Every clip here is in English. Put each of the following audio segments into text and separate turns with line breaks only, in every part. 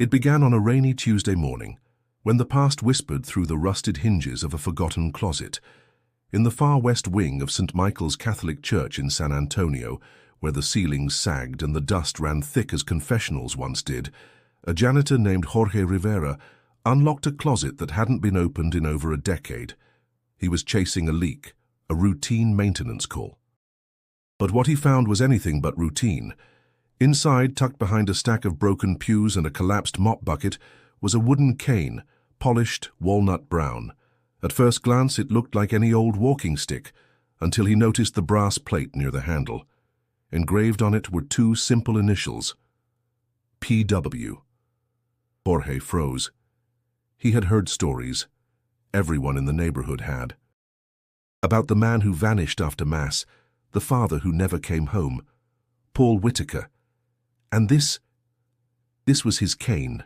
It began on a rainy Tuesday morning, when the past whispered through the rusted hinges of a forgotten closet. In the far west wing of St. Michael's Catholic Church in San Antonio, where the ceilings sagged and the dust ran thick as confessionals once did, a janitor named Jorge Rivera unlocked a closet that hadn't been opened in over a decade. He was chasing a leak, a routine maintenance call. But what he found was anything but routine. Inside, tucked behind a stack of broken pews and a collapsed mop bucket, was a wooden cane, polished walnut brown. At first glance, it looked like any old walking stick, until he noticed the brass plate near the handle. Engraved on it were two simple initials, P.W. Jorge froze. He had heard stories. Everyone in the neighborhood had. About the man who vanished after Mass, the father who never came home, Paul Whitaker. And this was his cane.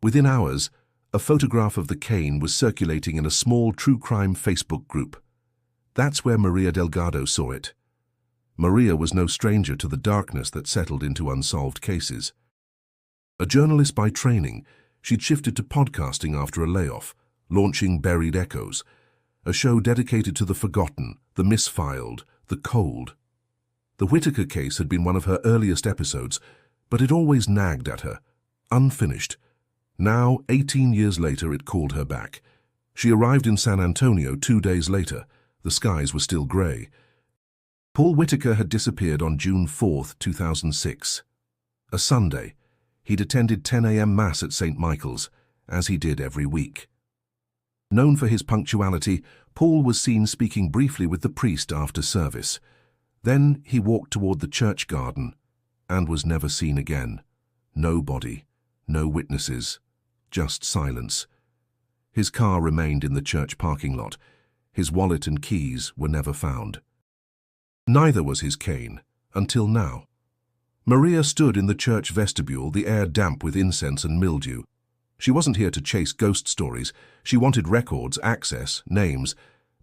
Within hours, a photograph of the cane was circulating in a small true crime Facebook group. That's where Maria Delgado saw it. Maria was no stranger to the darkness that settled into unsolved cases. A journalist by training, she'd shifted to podcasting after a layoff, launching Buried Echoes, a show dedicated to the forgotten, the misfiled, the cold. The Whitaker case had been one of her earliest episodes, but it always nagged at her, unfinished. Now, 18 years later, it called her back. She arrived in San Antonio 2 days later. The skies were still grey. Paul Whitaker had disappeared on June 4, 2006. A Sunday. He'd attended 10 a.m. Mass at St. Michael's, as he did every week. Known for his punctuality, Paul was seen speaking briefly with the priest after service. Then he walked toward the church garden and was never seen again. No body, no witnesses, just silence. His car remained in the church parking lot. His wallet and keys were never found. Neither was his cane, until now. Maria stood in the church vestibule, the air damp with incense and mildew. She wasn't here to chase ghost stories. She wanted records, access, names,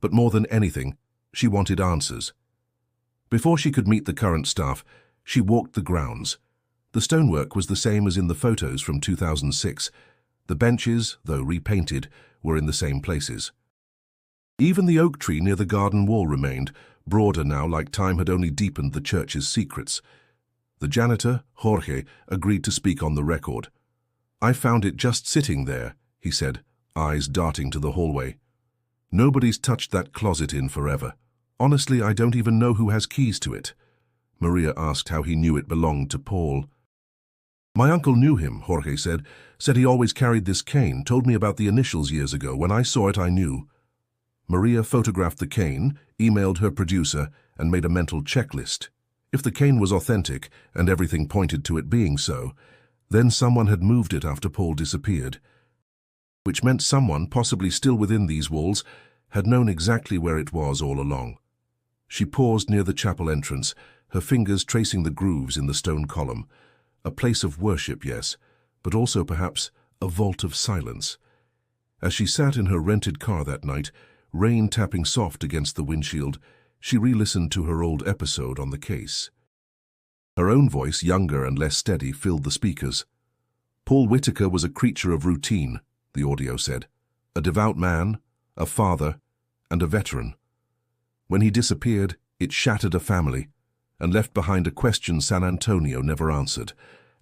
but more than anything, she wanted answers. Before she could meet the current staff, she walked the grounds. The stonework was the same as in the photos from 2006. The benches, though repainted, were in the same places. Even the oak tree near the garden wall remained, broader now, like time had only deepened the church's secrets. The janitor, Jorge, agreed to speak on the record. "I found it just sitting there," he said, eyes darting to the hallway. "Nobody's touched that closet in forever. Honestly, I don't even know who has keys to it." Maria asked how he knew it belonged to Paul. "My uncle knew him," Jorge said he always carried this cane, told me about the initials years ago. When I saw it, I knew. Maria photographed the cane, emailed her producer, and made a mental checklist. If the cane was authentic, and everything pointed to it being so, then someone had moved it after Paul disappeared. Which meant someone, possibly still within these walls, had known exactly where it was all along. She paused near the chapel entrance, her fingers tracing the grooves in the stone column. A place of worship, yes, but also perhaps a vault of silence. As she sat in her rented car that night, rain tapping soft against the windshield, she re-listened to her old episode on the case. Her own voice, younger and less steady, filled the speakers. Paul Whitaker was a creature of routine, the audio said. A devout man, a father, and a veteran. When he disappeared, it shattered a family and left behind a question San Antonio never answered.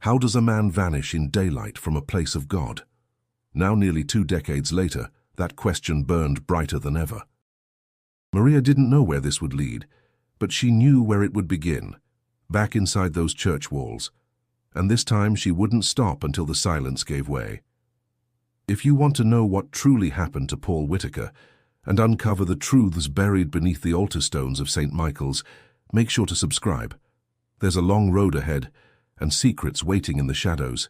How does a man vanish in daylight from a place of God? Now, nearly 2 decades later, that question burned brighter than ever. Maria didn't know where this would lead, but she knew where it would begin, back inside those church walls. And this time she wouldn't stop until the silence gave way. If you want to know what truly happened to Paul Whitaker and uncover the truths buried beneath the altar stones of St. Michael's, make sure to subscribe. There's a long road ahead and secrets waiting in the shadows.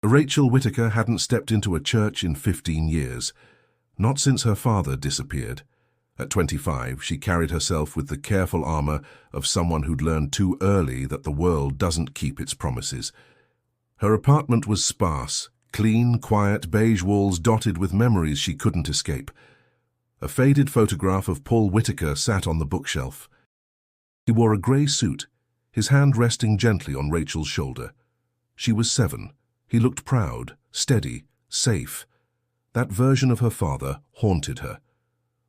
Rachel Whitaker hadn't stepped into a church in 15 years, not since her father disappeared. At 25, she carried herself with the careful armor of someone who'd learned too early that the world doesn't keep its promises. Her apartment was sparse, clean, quiet, beige walls dotted with memories she couldn't escape. A faded photograph of Paul Whitaker sat on the bookshelf. He wore a grey suit, his hand resting gently on Rachel's shoulder. She was 7, He looked proud, steady, safe. That version of her father haunted her.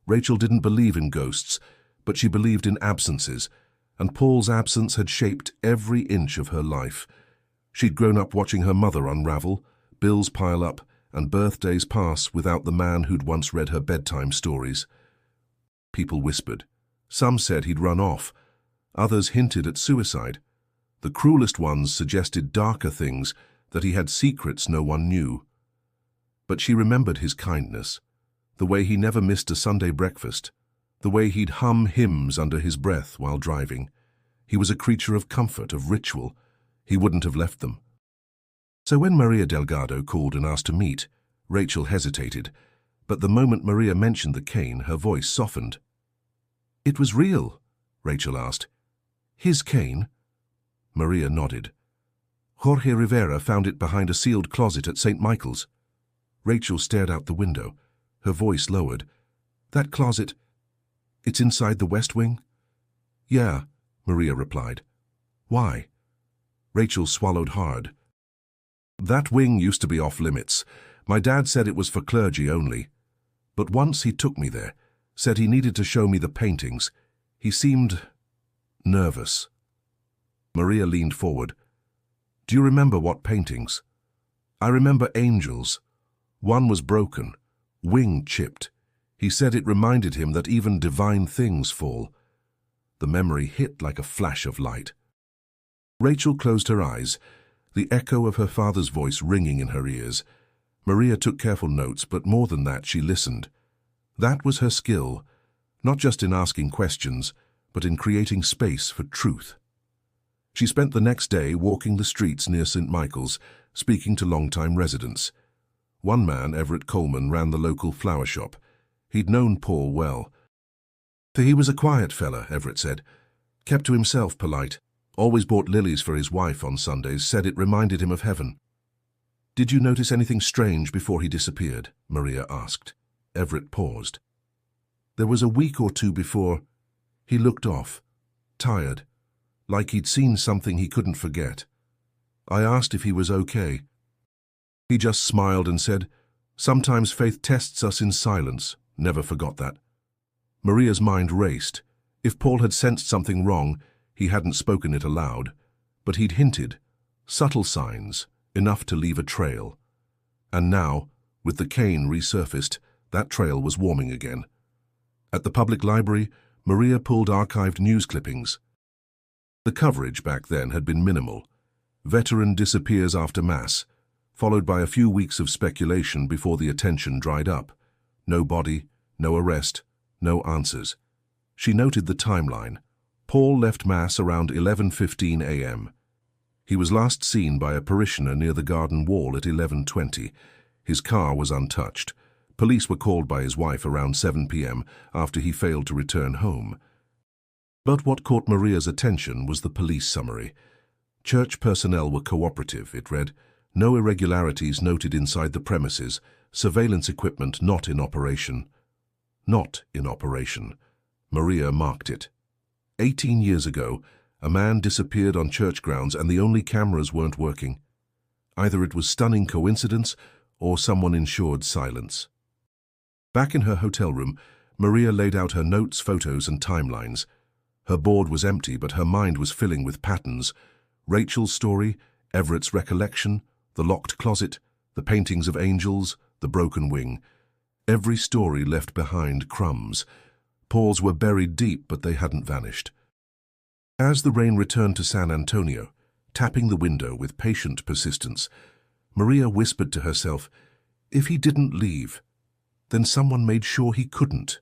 Rachel didn't believe in ghosts, but she believed in absences, and Paul's absence had shaped every inch of her life. She'd grown up watching her mother unravel, bills pile up, and birthdays pass without the man who'd once read her bedtime stories. People whispered. Some said he'd run off. Others hinted at suicide. The cruelest ones suggested darker things, that he had secrets no one knew. But she remembered his kindness, the way he never missed a Sunday breakfast, the way he'd hum hymns under his breath while driving. He was a creature of comfort, of ritual. He wouldn't have left them. So when Maria Delgado called and asked to meet, Rachel hesitated, but the moment Maria mentioned the cane, her voice softened. "It was real?" Rachel asked. "His cane?" Maria nodded. "Jorge Rivera found it behind a sealed closet at St. Michael's." Rachel stared out the window, her voice lowered. "That closet, it's inside the West Wing?" "Yeah," Maria replied. "Why?" Rachel swallowed hard. "That wing used to be off-limits. My dad said it was for clergy only. But once he took me there, said he needed to show me the paintings. He seemed nervous." Maria leaned forward. "Do you remember what paintings?" "I remember angels. One was broken, wing chipped. He said it reminded him that even divine things fall." The memory hit like a flash of light. Rachel closed her eyes, the echo of her father's voice ringing in her ears. Maria took careful notes, but more than that, she listened. That was her skill, not just in asking questions, but in creating space for truth. She spent the next day walking the streets near St. Michael's, speaking to long-time residents. One man, Everett Coleman, ran the local flower shop. He'd known Paul well. He was a quiet fella, Everett said. Kept to himself, polite. Always bought lilies for his wife on Sundays, said it reminded him of heaven. "Did you notice anything strange before he disappeared?" Maria asked. Everett paused. "There was a week or two before. He looked off, tired, like he'd seen something he couldn't forget. I asked if he was okay. He just smiled and said, 'Sometimes faith tests us in silence.' Never forgot that." Maria's mind raced. If Paul had sensed something wrong, he hadn't spoken it aloud, but he'd hinted, subtle signs, enough to leave a trail. And now, with the cane resurfaced, that trail was warming again. At the public library, Maria pulled archived news clippings. The coverage back then had been minimal. Veteran disappears after Mass, followed by a few weeks of speculation before the attention dried up. No body, no arrest, no answers. She noted the timeline. Paul left Mass around 11:15 a.m. He was last seen by a parishioner near the garden wall at 11:20. His car was untouched. Police were called by his wife around 7 p.m. after he failed to return home. But what caught Maria's attention was the police summary. Church personnel were cooperative, it read. No irregularities noted inside the premises. Surveillance equipment not in operation. Not in operation. Maria marked it. 18 years ago, a man disappeared on church grounds and the only cameras weren't working. Either it was stunning coincidence or someone ensured silence. Back in her hotel room, Maria laid out her notes, photos, and timelines. Her board was empty, but her mind was filling with patterns. Rachel's story, Everett's recollection, the locked closet, the paintings of angels, the broken wing. Every story left behind crumbs. Paul's were buried deep, but they hadn't vanished. As the rain returned to San Antonio, tapping the window with patient persistence, Maria whispered to herself, if he didn't leave, then someone made sure he couldn't.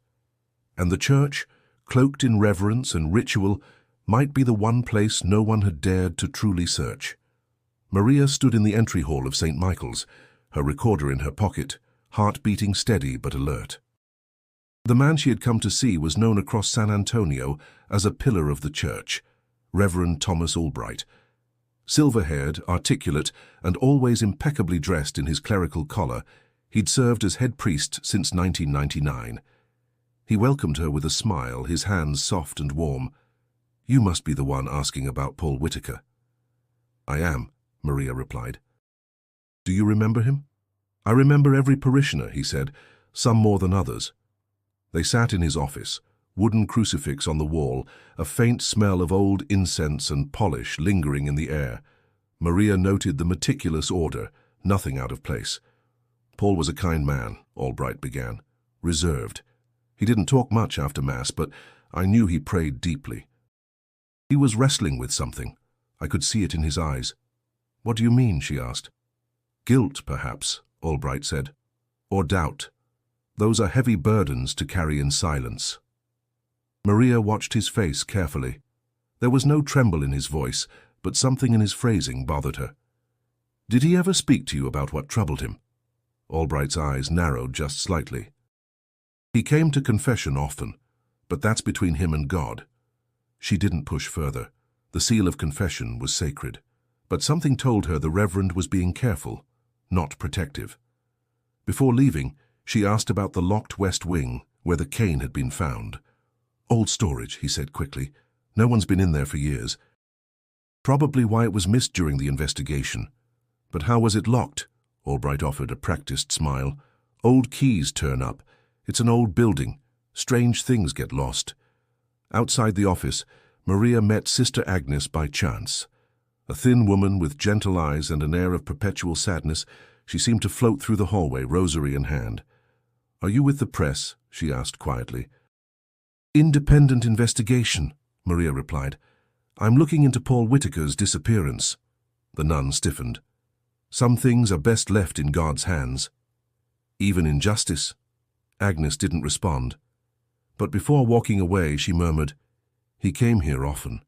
And the church, cloaked in reverence and ritual, might be the one place no one had dared to truly search. Maria stood in the entry hall of St. Michael's, her recorder in her pocket, heart beating steady but alert. The man she had come to see was known across San Antonio as a pillar of the church, Reverend Thomas Albright. Silver-haired, articulate, and always impeccably dressed in his clerical collar, he'd served as head priest since 1999. He welcomed her with a smile, his hands soft and warm. "You must be the one asking about Paul Whitaker." "I am," Maria replied. Do you remember him? I remember every parishioner, he said, some more than others. They sat in his office, wooden crucifix on the wall, a faint smell of old incense and polish lingering in the air. Maria noted the meticulous order, nothing out of place. Paul was a kind man, Albright began, reserved. He didn't talk much after Mass, but I knew he prayed deeply. He was wrestling with something. I could see it in his eyes. What do you mean? She asked. Guilt, perhaps, Albright said. Or doubt. Those are heavy burdens to carry in silence. Maria watched his face carefully. There was no tremble in his voice, but something in his phrasing bothered her. Did he ever speak to you about what troubled him? Albright's eyes narrowed just slightly. He came to confession often, but that's between him and God. She didn't push further. The seal of confession was sacred. But something told her the Reverend was being careful, not protective. Before leaving, she asked about the locked west wing, where the cane had been found. Old storage, he said quickly. No one's been in there for years. Probably why it was missed during the investigation. But how was it locked? Albright offered a practiced smile. Old keys turn up. It's an old building. Strange things get lost. Outside the office, Maria met Sister Agnes by chance. A thin woman with gentle eyes and an air of perpetual sadness, she seemed to float through the hallway, rosary in hand. Are you with the press? She asked quietly. Independent investigation, Maria replied. I'm looking into Paul Whitaker's disappearance. The nun stiffened. Some things are best left in God's hands. Even in justice. Agnes didn't respond. But before walking away, she murmured, He came here often,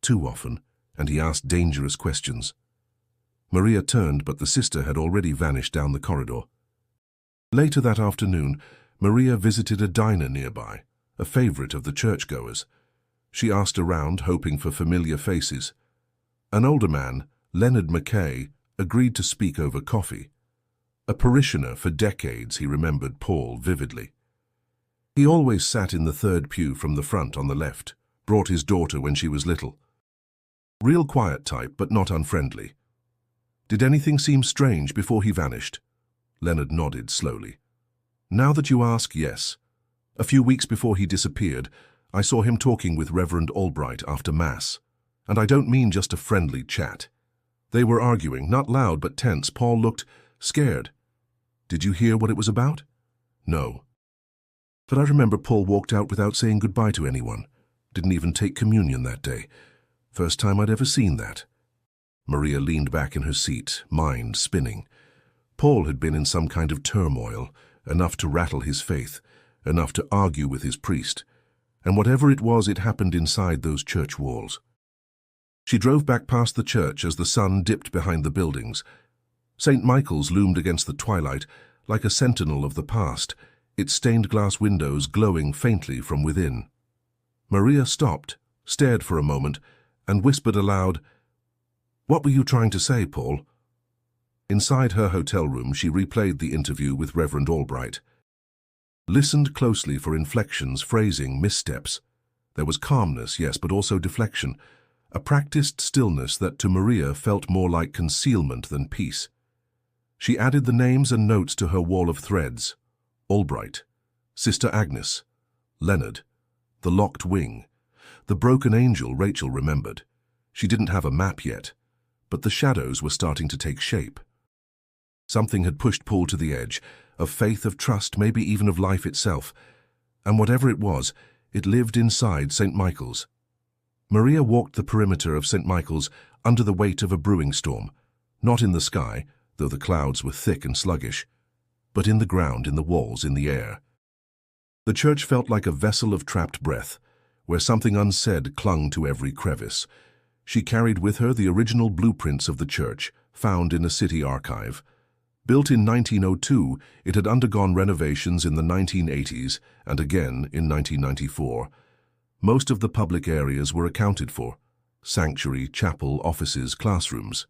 too often, and he asked dangerous questions. Maria turned, but the sister had already vanished down the corridor. Later that afternoon, Maria visited a diner nearby, a favorite of the churchgoers. She asked around, hoping for familiar faces. An older man, Leonard Mackay, agreed to speak over coffee. A parishioner for decades, he remembered Paul vividly. He always sat in the third pew from the front on the left, brought his daughter when she was little. Real quiet type, but not unfriendly. Did anything seem strange before he vanished? Leonard nodded slowly. Now that you ask, yes. A few weeks before he disappeared, I saw him talking with Reverend Albright after Mass. And I don't mean just a friendly chat. They were arguing, not loud but tense. Paul looked scared. Did you hear what it was about? No. But I remember Paul walked out without saying goodbye to anyone. Didn't even take communion that day. First time I'd ever seen that. Maria leaned back in her seat, mind spinning. Paul had been in some kind of turmoil, enough to rattle his faith, enough to argue with his priest. And whatever it was, it happened inside those church walls. She drove back past the church as the sun dipped behind the buildings. St. Michael's loomed against the twilight like a sentinel of the past, its stained-glass windows glowing faintly from within. Maria stopped, stared for a moment, and whispered aloud, What were you trying to say, Paul? Inside her hotel room, she replayed the interview with Reverend Albright. Listened closely for inflections, phrasing, missteps. There was calmness, yes, but also deflection, a practiced stillness that to Maria felt more like concealment than peace. She added the names and notes to her wall of threads. Albright, Sister Agnes, Leonard, the locked wing, the broken angel Rachel remembered. She didn't have a map yet, but the shadows were starting to take shape. Something had pushed Paul to the edge, of faith, of trust, maybe even of life itself. And whatever it was, it lived inside St. Michael's. Maria walked the perimeter of St. Michael's under the weight of a brewing storm, not in the sky, though the clouds were thick and sluggish, but in the ground, in the walls, in the air. The church felt like a vessel of trapped breath, where something unsaid clung to every crevice. She carried with her the original blueprints of the church, found in a city archive. Built in 1902, it had undergone renovations in the 1980s and again in 1994. Most of the public areas were accounted for: sanctuary, chapel, offices, classrooms.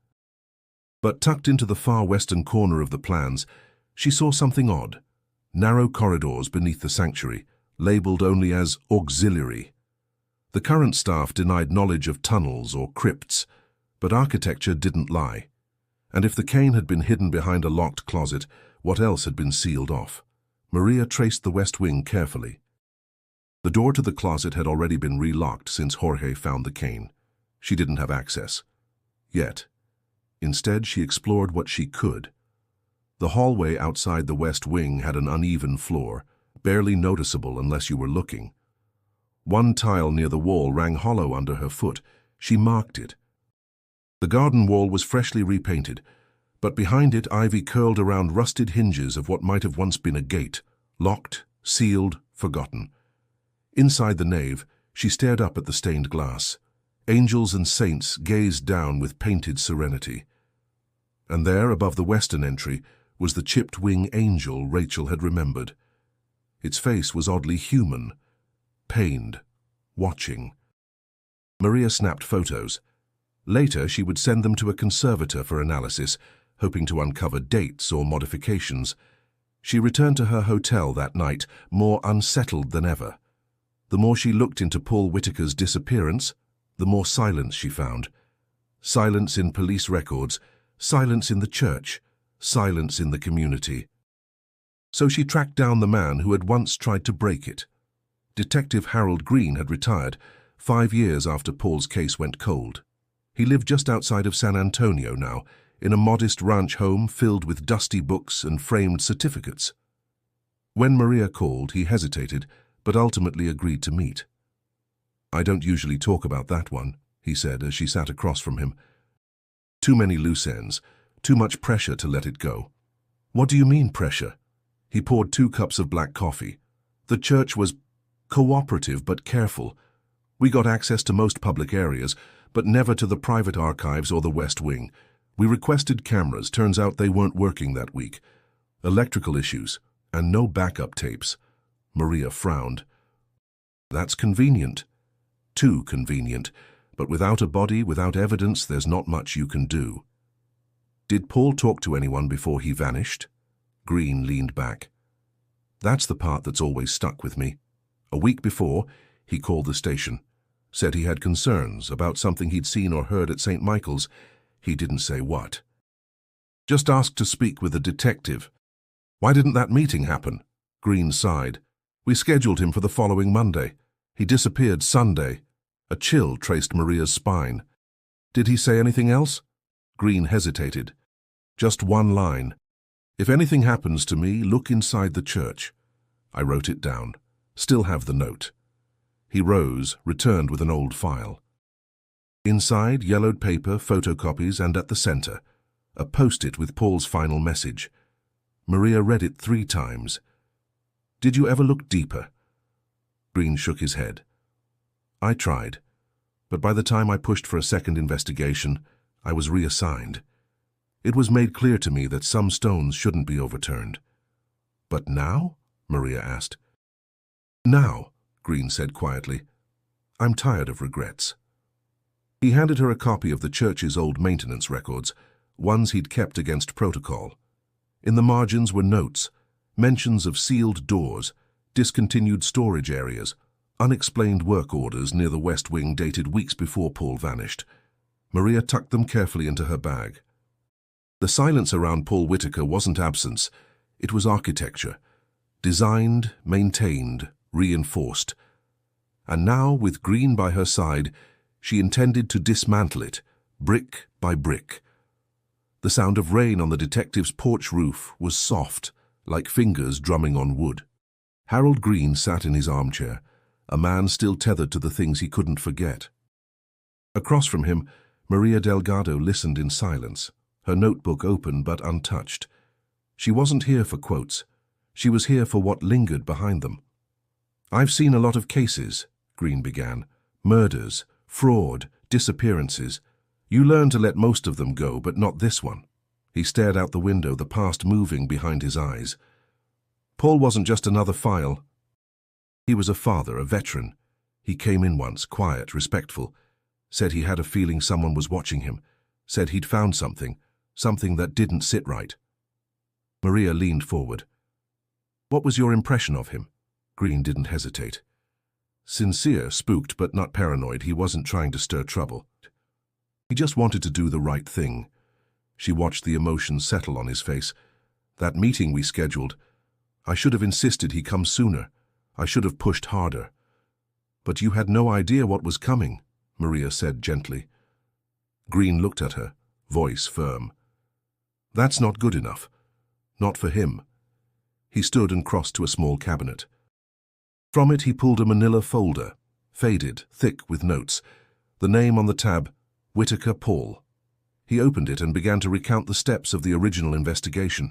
But tucked into the far western corner of the plans, she saw something odd. Narrow corridors beneath the sanctuary, labeled only as auxiliary. The current staff denied knowledge of tunnels or crypts, but architecture didn't lie. And if the cane had been hidden behind a locked closet, what else had been sealed off? Maria traced the west wing carefully. The door to the closet had already been relocked since Jorge found the cane. She didn't have access. Yet. Instead, she explored what she could. The hallway outside the west wing had an uneven floor, barely noticeable unless you were looking. One tile near the wall rang hollow under her foot. She marked it. The garden wall was freshly repainted, but behind it ivy curled around rusted hinges of what might have once been a gate, locked, sealed, forgotten. Inside the nave, she stared up at the stained glass. Angels and saints gazed down with painted serenity. And there, above the western entry, was the chipped wing angel Rachel had remembered. Its face was oddly human, pained, watching. Maria snapped photos. Later, she would send them to a conservator for analysis, hoping to uncover dates or modifications. She returned to her hotel that night, more unsettled than ever. The more she looked into Paul Whitaker's disappearance, the more silence she found. Silence in police records, silence in the church, silence in the community. So she tracked down the man who had once tried to break it. Detective Harold Green had retired 5 years after Paul's case went cold. He lived just outside of San Antonio now, in a modest ranch home filled with dusty books and framed certificates. When Maria called, he hesitated, but ultimately agreed to meet. "I don't usually talk about that one," he said as she sat across from him. "Too many loose ends, too much pressure to let it go." "What do you mean, pressure?" He poured 2 cups of black coffee. "The church was cooperative but careful. We got access to most public areas, but never to the private archives or the West Wing. We requested cameras. Turns out they weren't working that week. Electrical issues, and no backup tapes." Maria frowned. "That's convenient." "Too convenient. But without a body, without evidence, there's not much you can do." "Did Paul talk to anyone before he vanished?" Green leaned back. "That's the part that's always stuck with me. A week before, he called the station. Said he had concerns about something he'd seen or heard at St. Michael's. He didn't say what. Just asked to speak with a detective." "Why didn't that meeting happen?" Green sighed. "We scheduled him for the following Monday. He disappeared Sunday." A chill traced Maria's spine. "Did he say anything else?" Green hesitated. "Just one line. 'If anything happens to me, look inside the church.' I wrote it down. Still have the note." He rose, returned with an old file. Inside, yellowed paper, photocopies, and at the center, a post-it with Paul's final message. Maria read it 3 times. "Did you ever look deeper?" Green shook his head. "I tried, but by the time I pushed for a second investigation, I was reassigned. It was made clear to me that some stones shouldn't be overturned." "But now?" Maria asked. "Now," Green said quietly, "I'm tired of regrets." He handed her a copy of the church's old maintenance records, ones he'd kept against protocol. In the margins were notes, mentions of sealed doors, discontinued storage areas, unexplained work orders near the West Wing dated weeks before Paul vanished. Maria tucked them carefully into her bag. The silence around Paul Whitaker wasn't absence, it was architecture. Designed, maintained, reinforced. And now, with Green by her side, she intended to dismantle it, brick by brick. The sound of rain on the detective's porch roof was soft, like fingers drumming on wood. Harold Green sat in his armchair, a man still tethered to the things he couldn't forget. Across from him, Maria Delgado listened in silence, her notebook open but untouched. She wasn't here for quotes. She was here for what lingered behind them. "I've seen a lot of cases," Green began. "Murders, fraud, disappearances. You learn to let most of them go, but not this one." He stared out the window, the past moving behind his eyes. "Paul wasn't just another file. He was a father, a veteran. He came in once, quiet, respectful. Said he had a feeling someone was watching him. Said he'd found something that didn't sit right." Maria leaned forward. "What was your impression of him?" Green didn't hesitate. Sincere, spooked but not paranoid, he wasn't trying to stir trouble. He just wanted to do the right thing. She watched the emotion settle on his face. That meeting we scheduled. I should have insisted he come sooner. I should have pushed harder. But you had no idea what was coming, Maria said gently. Green looked at her, voice firm. That's not good enough. Not for him. He stood and crossed to a small cabinet. From it he pulled a manila folder, faded, thick with notes. The name on the tab, Whitaker Paul. He opened it and began to recount the steps of the original investigation.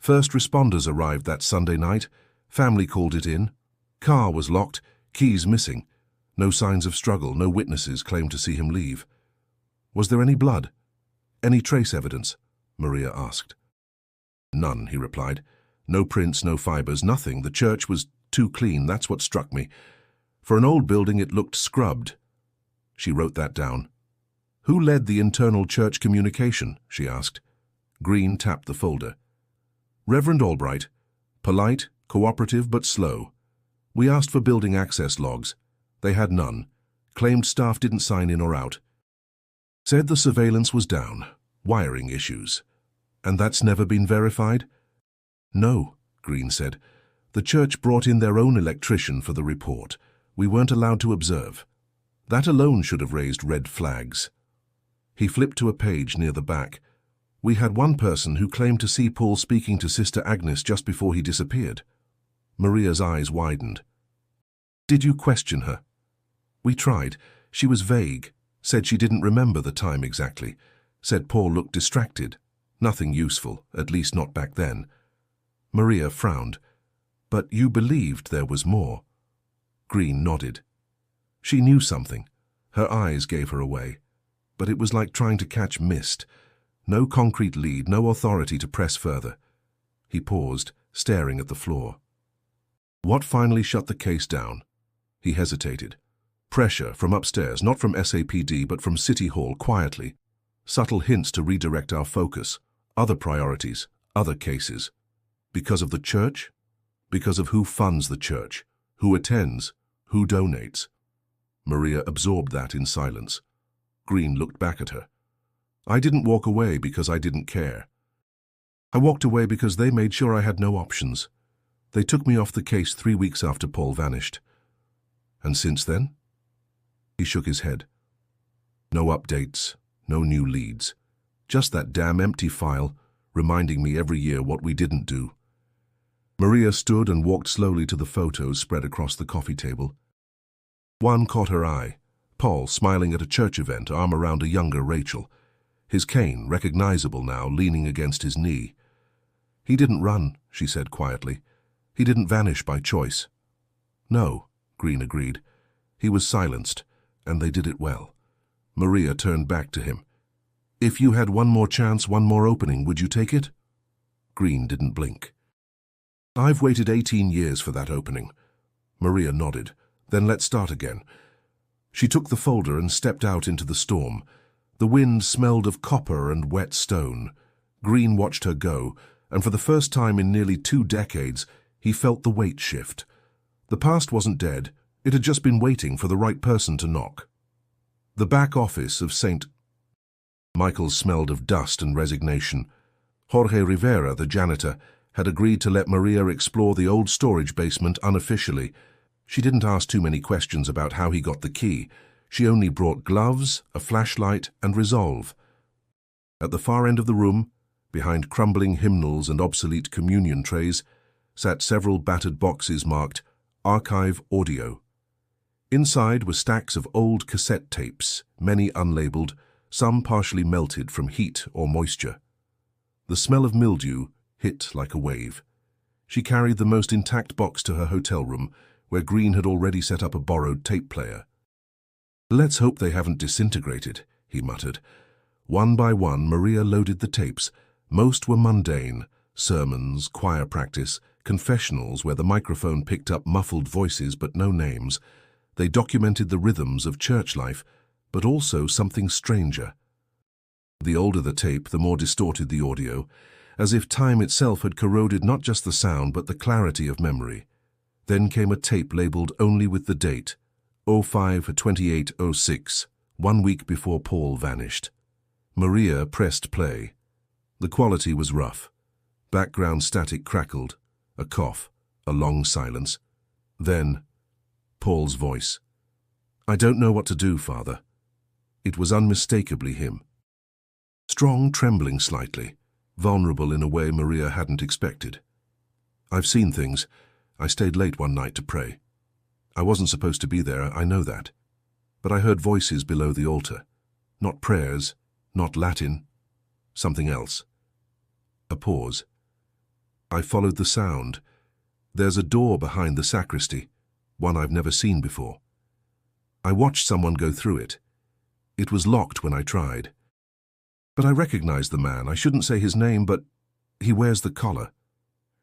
First responders arrived that Sunday night. Family called it in. Car was locked, keys missing. No signs of struggle, no witnesses claimed to see him leave. Was there any blood? Any trace evidence? Maria asked. None, he replied. No prints, no fibers, nothing. The church was too clean, that's what struck me. For an old building, it looked scrubbed. She wrote that down. Who led the internal church communication? She asked. Green tapped the folder. Reverend Albright. Polite, cooperative, but slow. We asked for building access logs. They had none. Claimed staff didn't sign in or out. Said the surveillance was down. Wiring issues. And that's never been verified? No, Green said. The church brought in their own electrician for the report. We weren't allowed to observe. That alone should have raised red flags. He flipped to a page near the back. We had one person who claimed to see Paul speaking to Sister Agnes just before he disappeared. Maria's eyes widened. Did you question her? We tried. She was vague. Said she didn't remember the time exactly. Said Paul looked distracted. Nothing useful, at least not back then. Maria frowned. But you believed there was more. Green nodded. She knew something. Her eyes gave her away. But it was like trying to catch mist. No concrete lead, no authority to press further. He paused, staring at the floor. What finally shut the case down? He hesitated. Pressure from upstairs, not from SAPD, but from City Hall, quietly. Subtle hints to redirect our focus. Other priorities, other cases. Because of the church? Because of who funds the church, who attends, who donates. Maria absorbed that in silence. Green looked back at her. I didn't walk away because I didn't care. I walked away because they made sure I had no options. They took me off the case 3 weeks after Paul vanished. And since then? He shook his head. No updates, no new leads. Just that damn empty file, reminding me every year what we didn't do. Maria stood and walked slowly to the photos spread across the coffee table. One caught her eye. Paul smiling at a church event, arm around a younger Rachel. His cane, recognizable now, leaning against his knee. He didn't run, she said quietly. He didn't vanish by choice. No, Green agreed. He was silenced, and they did it well. Maria turned back to him. If you had one more chance, one more opening, would you take it? Green didn't blink. I've waited 18 years for that opening. Maria nodded. Then let's start again. She took the folder and stepped out into the storm. The wind smelled of copper and wet stone. Green watched her go, and for the first time in nearly 2 decades, he felt the weight shift. The past wasn't dead. It had just been waiting for the right person to knock. The back office of St. Michael's smelled of dust and resignation. Jorge Rivera, the janitor, had agreed to let Maria explore the old storage basement unofficially. She didn't ask too many questions about how he got the key. She only brought gloves, a flashlight, and resolve. At the far end of the room, behind crumbling hymnals and obsolete communion trays, sat several battered boxes marked Archive Audio. Inside were stacks of old cassette tapes, many unlabeled, some partially melted from heat or moisture. The smell of mildew hit like a wave. She carried the most intact box to her hotel room, where Green had already set up a borrowed tape player. Let's hope they haven't disintegrated, he muttered. One by one, Maria loaded the tapes. Most were mundane, sermons, choir practice, confessionals where the microphone picked up muffled voices but no names. They documented the rhythms of church life, but also something stranger. The older the tape, the more distorted the audio, as if time itself had corroded not just the sound but the clarity of memory. Then came a tape labeled only with the date, 05/28/06, 1 week before Paul vanished. Maria pressed play. The quality was rough. Background static crackled, a cough, a long silence. Then, Paul's voice. "I don't know what to do, Father." It was unmistakably him. Strong, trembling slightly, vulnerable in a way Maria hadn't expected. "I've seen things. I stayed late one night to pray. I wasn't supposed to be there, I know that. But I heard voices below the altar. Not prayers, not Latin, something else." A pause. "I followed the sound. There's a door behind the sacristy, one I've never seen before. I watched someone go through it. It was locked when I tried. But I recognized the man. I shouldn't say his name, but he wears the collar."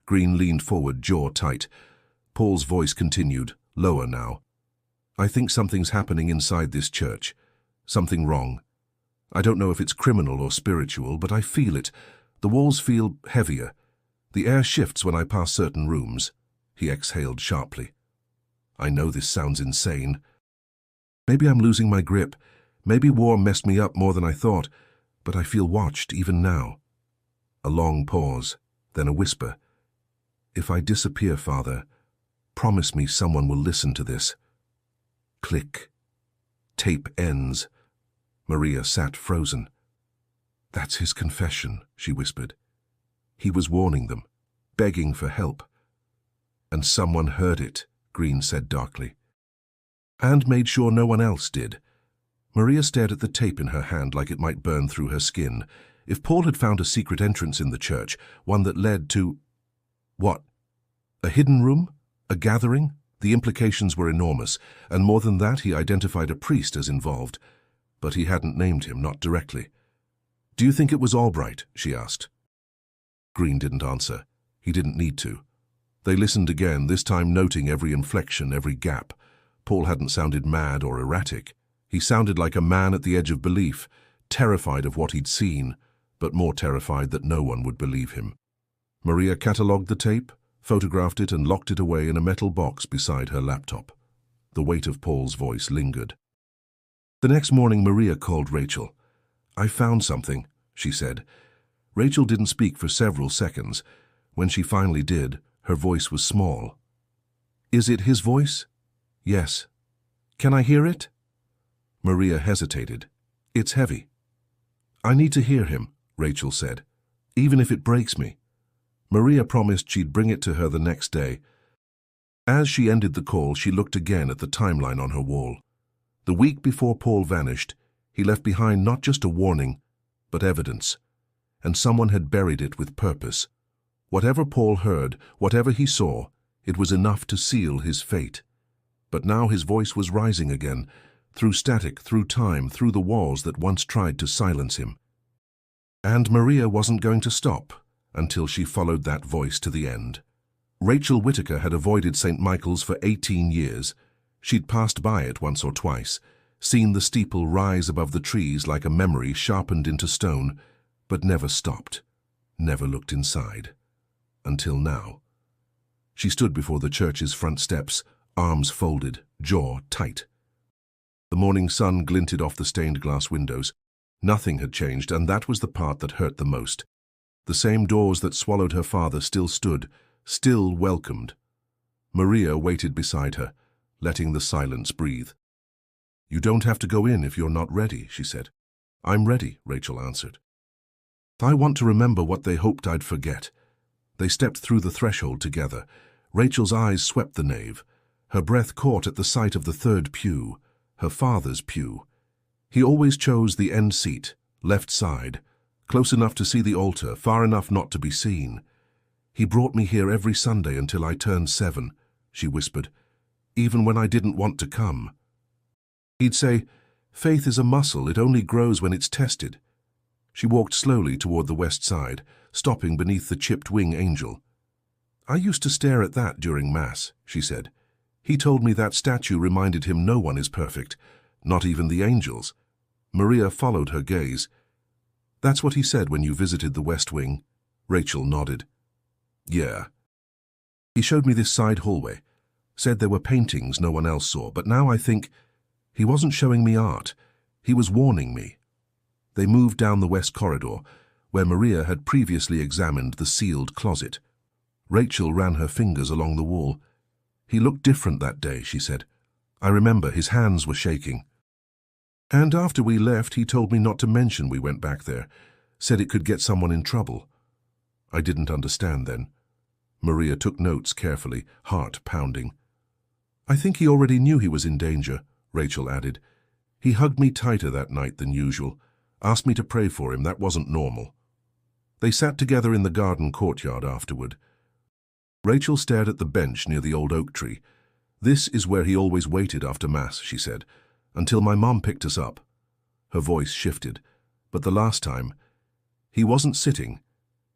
Green leaned forward, jaw tight. Paul's voice continued, lower now. "I think something's happening inside this church. Something wrong. I don't know if it's criminal or spiritual, but I feel it. The walls feel heavier. The air shifts when I pass certain rooms." He exhaled sharply. "I know this sounds insane. Maybe I'm losing my grip. Maybe war messed me up more than I thought, but I feel watched even now." A long pause, then a whisper. "If I disappear, Father, promise me someone will listen to this." Click. Tape ends. Maria sat frozen. "That's his confession," she whispered. "He was warning them, begging for help." "And someone heard it," Green said darkly. "And made sure no one else did." Maria stared at the tape in her hand like it might burn through her skin. If Paul had found a secret entrance in the church, one that led to... what? A hidden room? A gathering? The implications were enormous, and more than that, he identified a priest as involved. But he hadn't named him, not directly. "Do you think it was Albright?" she asked. Green didn't answer. He didn't need to. They listened again, this time noting every inflection, every gap. Paul hadn't sounded mad or erratic. He sounded like a man at the edge of belief, terrified of what he'd seen, but more terrified that no one would believe him. Maria catalogued the tape, photographed it, and locked it away in a metal box beside her laptop. The weight of Paul's voice lingered. The next morning, Maria called Rachel. "I found something," she said. Rachel didn't speak for several seconds. When she finally did, her voice was small. "Is it his voice?" "Yes." "Can I hear it?" Maria hesitated. "It's heavy." "I need to hear him," Rachel said, "even if it breaks me." Maria promised she'd bring it to her the next day. As she ended the call, she looked again at the timeline on her wall. The week before Paul vanished, he left behind not just a warning, but evidence. And someone had buried it with purpose. Whatever Paul heard, whatever he saw, it was enough to seal his fate. But now his voice was rising again, through static, through time, through the walls that once tried to silence him. And Maria wasn't going to stop until she followed that voice to the end. Rachel Whitaker had avoided St. Michael's for 18 years. She'd passed by it once or twice, seen the steeple rise above the trees like a memory sharpened into stone, but never stopped, never looked inside. Until now. She stood before the church's front steps, arms folded, jaw tight. The morning sun glinted off the stained glass windows. Nothing had changed, and that was the part that hurt the most. The same doors that swallowed her father still stood, still welcomed. Maria waited beside her, letting the silence breathe. "You don't have to go in if you're not ready," she said. "I'm ready," Rachel answered. "I want to remember what they hoped I'd forget." They stepped through the threshold together. Rachel's eyes swept the nave. Her breath caught at the sight of the third pew, her father's pew. He always chose the end seat, left side, close enough to see the altar, far enough not to be seen. "He brought me here every Sunday until I turned 7, she whispered, "even when I didn't want to come. He'd say, 'Faith is a muscle, it only grows when it's tested.'" She walked slowly toward the west side, stopping beneath the chipped wing angel. "I used to stare at that during Mass," she said. "He told me that statue reminded him no one is perfect, not even the angels." Maria followed her gaze. "That's what he said when you visited the West Wing?" Rachel nodded. "Yeah. He showed me this side hallway, said there were paintings no one else saw, but now I think he wasn't showing me art, he was warning me." They moved down the west corridor, where Maria had previously examined the sealed closet. Rachel ran her fingers along the wall. "He looked different that day," she said. "I remember his hands were shaking. And after we left, he told me not to mention we went back there, said it could get someone in trouble." I didn't understand then. Maria took notes carefully, heart pounding. "I think he already knew he was in danger," Rachel added. "He hugged me tighter that night than usual, asked me to pray for him. That wasn't normal." They sat together in the garden courtyard afterward. Rachel stared at the bench near the old oak tree. "This is where he always waited after Mass," she said, "until my mom picked us up." Her voice shifted, but the last time, he wasn't sitting.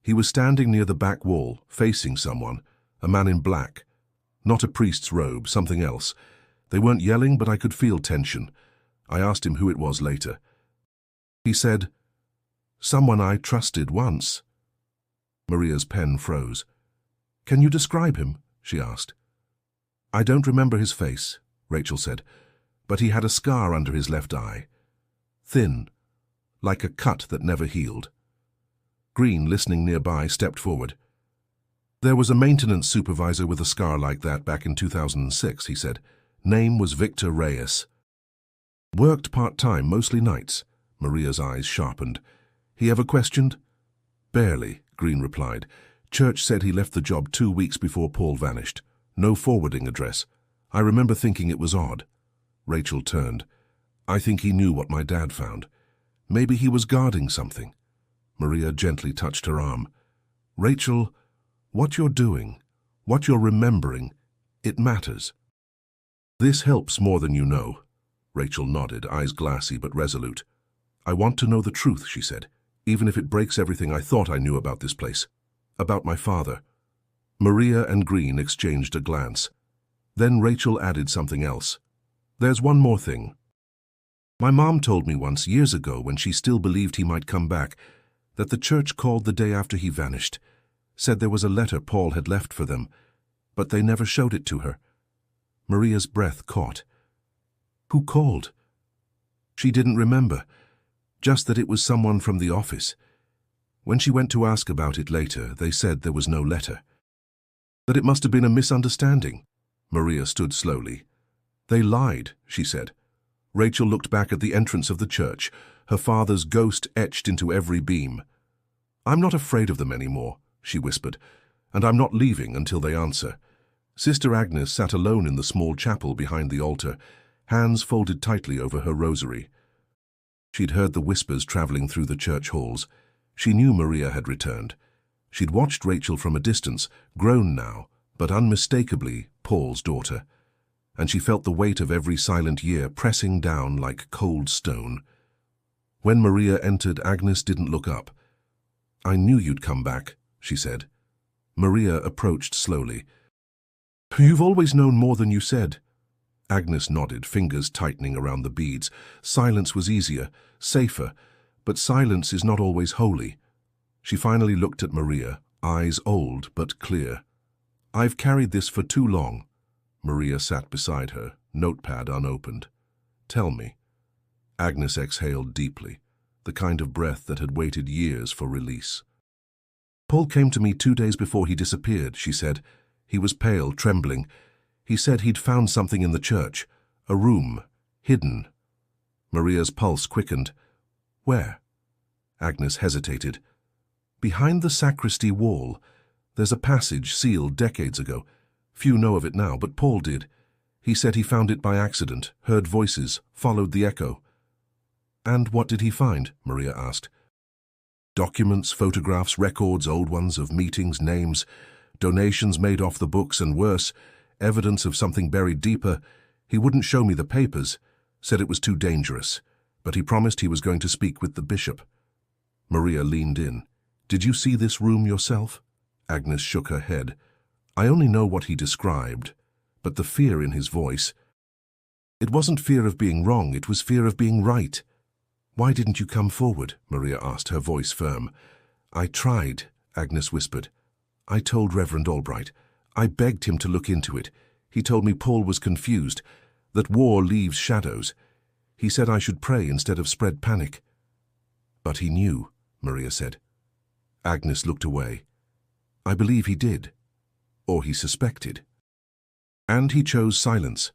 He was standing near the back wall, facing someone, a man in black. Not a priest's robe, something else. They weren't yelling, but I could feel tension. I asked him who it was later. He said, "Someone I trusted once." Maria's pen froze. "Can you describe him?" she asked. "I don't remember his face," Rachel said, "but he had a scar under his left eye. Thin, like a cut that never healed." Green, listening nearby, stepped forward. "There was a maintenance supervisor with a scar like that back in 2006, he said. Name was Victor Reyes. Worked part-time, mostly nights." Maria's eyes sharpened. "He ever questioned?" "Barely," Green replied. "Church said he left the job 2 weeks before Paul vanished. No forwarding address. I remember thinking it was odd." Rachel turned. "I think he knew what my dad found. Maybe he was guarding something." Maria gently touched her arm. "Rachel, what you're doing, what you're remembering, it matters." "This helps more than you know." Rachel nodded, eyes glassy but resolute. "I want to know the truth," she said, "even if it breaks everything I thought I knew about this place. About my father." Maria and Green exchanged a glance. Then Rachel added something else. "There's one more thing. My mom told me once, years ago, when she still believed he might come back, that the church called the day after he vanished, said there was a letter Paul had left for them, but they never showed it to her." Maria's breath caught. "Who called?" She didn't remember, just that it was someone from the office. When she went to ask about it later, they said there was no letter. That it must have been a misunderstanding. Maria stood slowly. "They lied," she said. Rachel looked back at the entrance of the church, her father's ghost etched into every beam. "I'm not afraid of them anymore," she whispered, "and I'm not leaving until they answer." Sister Agnes sat alone in the small chapel behind the altar, hands folded tightly over her rosary. She'd heard the whispers traveling through the church halls. She knew Maria had returned. She'd watched Rachel from a distance, grown now, but unmistakably Paul's daughter. And she felt the weight of every silent year pressing down like cold stone. When Maria entered, Agnes didn't look up. "I knew you'd come back," she said. Maria approached slowly. "You've always known more than you said." Agnes nodded, fingers tightening around the beads. Silence was easier, safer, but silence is not always holy. She finally looked at Maria, eyes old but clear. "I've carried this for too long." Maria sat beside her, notepad unopened. "Tell me." Agnes exhaled deeply, the kind of breath that had waited years for release. "Paul came to me 2 days before he disappeared," she said. "He was pale, trembling. He said he'd found something in the church, a room, hidden." Maria's pulse quickened. "Where?" Agnes hesitated. "Behind the sacristy wall. There's a passage sealed decades ago. Few know of it now, but Paul did. He said he found it by accident, heard voices, followed the echo." "And what did he find?" Maria asked. "Documents, photographs, records, old ones, of meetings, names, donations made off the books, and worse, evidence of something buried deeper. He wouldn't show me the papers, said it was too dangerous, but he promised he was going to speak with the bishop." Maria leaned in. "Did you see this room yourself?" Agnes shook her head. "I only know what he described, but the fear in his voice. It wasn't fear of being wrong, it was fear of being right." "Why didn't you come forward?" Maria asked, her voice firm. "I tried," Agnes whispered. "I told Reverend Albright. I begged him to look into it. He told me Paul was confused, that war leaves shadows. He said I should pray instead of spread panic." But he knew, Maria said. Agnes looked away. I believe he did. Or he suspected. And he chose silence.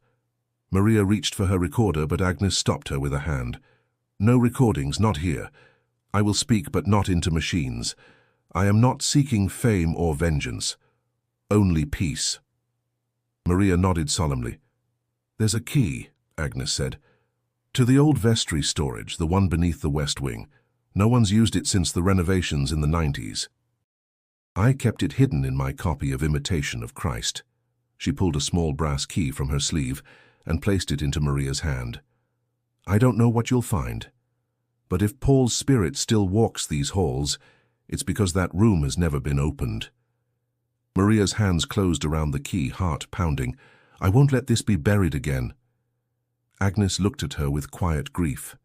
Maria reached for her recorder, but Agnes stopped her with a hand. No recordings, not here. I will speak, but not into machines. I am not seeking fame or vengeance. Only peace. Maria nodded solemnly. There's a key, Agnes said. To the old vestry storage, the one beneath the west wing. No one's used it since the renovations in the 90s. I kept it hidden in my copy of Imitation of Christ. She pulled a small brass key from her sleeve and placed it into Maria's hand. I don't know what you'll find. But if Paul's spirit still walks these halls, it's because that room has never been opened. Maria's hands closed around the key, heart pounding. I won't let this be buried again. Agnes looked at her with quiet grief.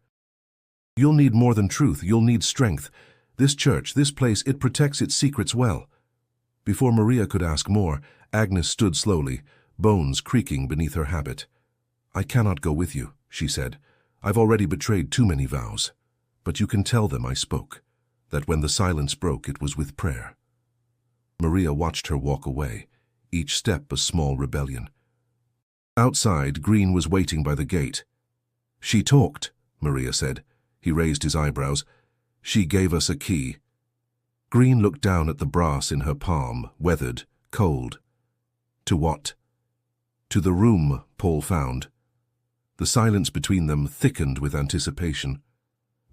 You'll need more than truth, you'll need strength. This church, this place, it protects its secrets well. Before Maria could ask more, Agnes stood slowly, bones creaking beneath her habit. I cannot go with you, she said. I've already betrayed too many vows. But you can tell them I spoke, that when the silence broke, it was with prayer. Maria watched her walk away, each step a small rebellion. Outside, Green was waiting by the gate. She talked, Maria said. He raised his eyebrows. She gave us a key. Green looked down at the brass in her palm, weathered, cold. To what? To the room Paul found. The silence between them thickened with anticipation.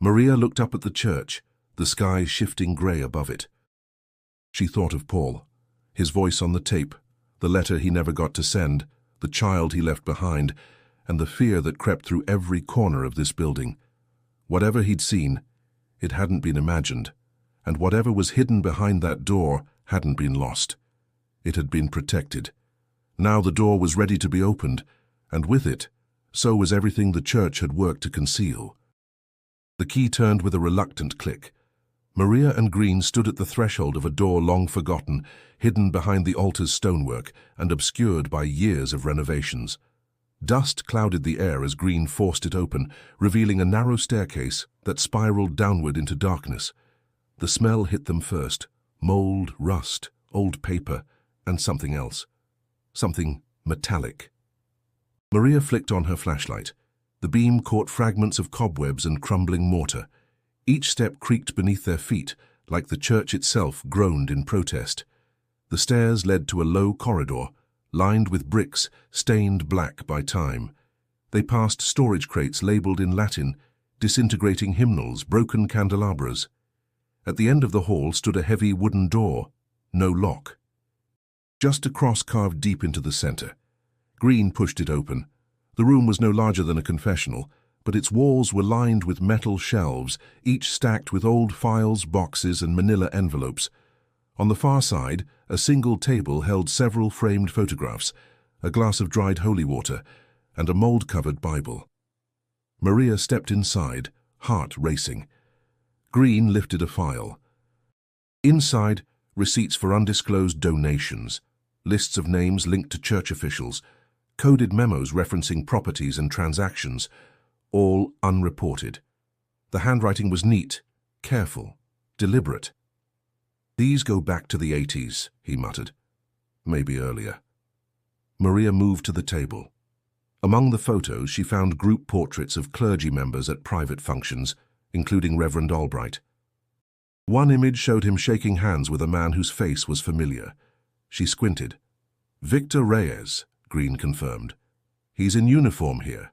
Maria looked up at the church, the sky shifting grey above it. She thought of Paul, his voice on the tape, the letter he never got to send, the child he left behind, and the fear that crept through every corner of this building. Whatever he'd seen, it hadn't been imagined, and whatever was hidden behind that door hadn't been lost. It had been protected. Now the door was ready to be opened, and with it, so was everything the church had worked to conceal. The key turned with a reluctant click. Maria and Green stood at the threshold of a door long forgotten, hidden behind the altar's stonework and obscured by years of renovations. Dust clouded the air as Green forced it open, revealing a narrow staircase that spiraled downward into darkness. The smell hit them first: mold, rust, old paper, and something else. Something metallic. Maria flicked on her flashlight. The beam caught fragments of cobwebs and crumbling mortar. Each step creaked beneath their feet, like the church itself groaned in protest. The stairs led to a low corridor, lined with bricks stained black by time. They passed storage crates labeled in Latin, disintegrating hymnals, broken candelabras. At the end of the hall stood a heavy wooden door, no lock. Just a cross carved deep into the center. Green pushed it open. The room was no larger than a confessional, but its walls were lined with metal shelves, each stacked with old files, boxes, and manila envelopes. On the far side, a single table held several framed photographs, a glass of dried holy water, and a mold-covered Bible. Maria stepped inside, heart racing. Green lifted a file. Inside, receipts for undisclosed donations, lists of names linked to church officials, coded memos referencing properties and transactions, all unreported. The handwriting was neat, careful, deliberate. These go back to the 80s, he muttered. Maybe earlier. Maria moved to the table. Among the photos, she found group portraits of clergy members at private functions, including Reverend Albright. One image showed him shaking hands with a man whose face was familiar. She squinted. Victor Reyes, Green confirmed. He's in uniform here.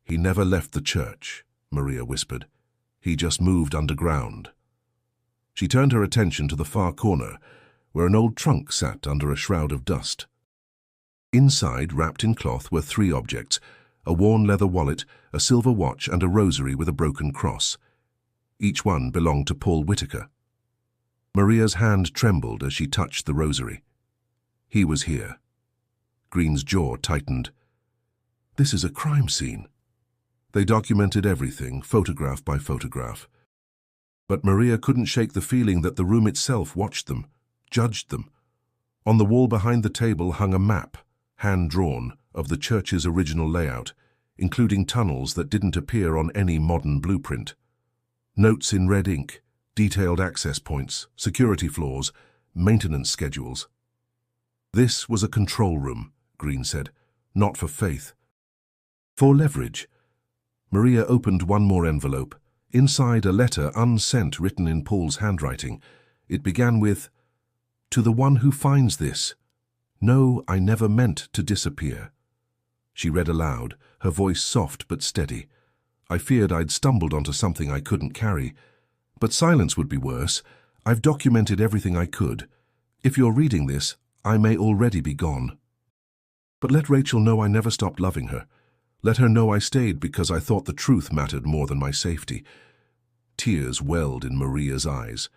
He never left the church, Maria whispered. He just moved underground. She turned her attention to the far corner, where an old trunk sat under a shroud of dust. Inside, wrapped in cloth, were 3 objects: a worn leather wallet, a silver watch, and a rosary with a broken cross. Each one belonged to Paul Whitaker. Maria's hand trembled as she touched the rosary. He was here. Green's jaw tightened. This is a crime scene. They documented everything, photograph by photograph. But Maria couldn't shake the feeling that the room itself watched them, judged them. On the wall behind the table hung a map, hand-drawn, of the church's original layout, including tunnels that didn't appear on any modern blueprint. Notes in red ink, detailed access points, security floors, maintenance schedules. This was a control room, Green said, not for faith. For leverage. Maria opened one more envelope. Inside, a letter unsent written in Paul's handwriting. It began with, "To the one who finds this. No, I never meant to disappear." She read aloud, her voice soft but steady. "I feared I'd stumbled onto something I couldn't carry. But silence would be worse. I've documented everything I could. If you're reading this, I may already be gone. But let Rachel know I never stopped loving her. Let her know I stayed because I thought the truth mattered more than my safety." Tears welled in Maria's eyes.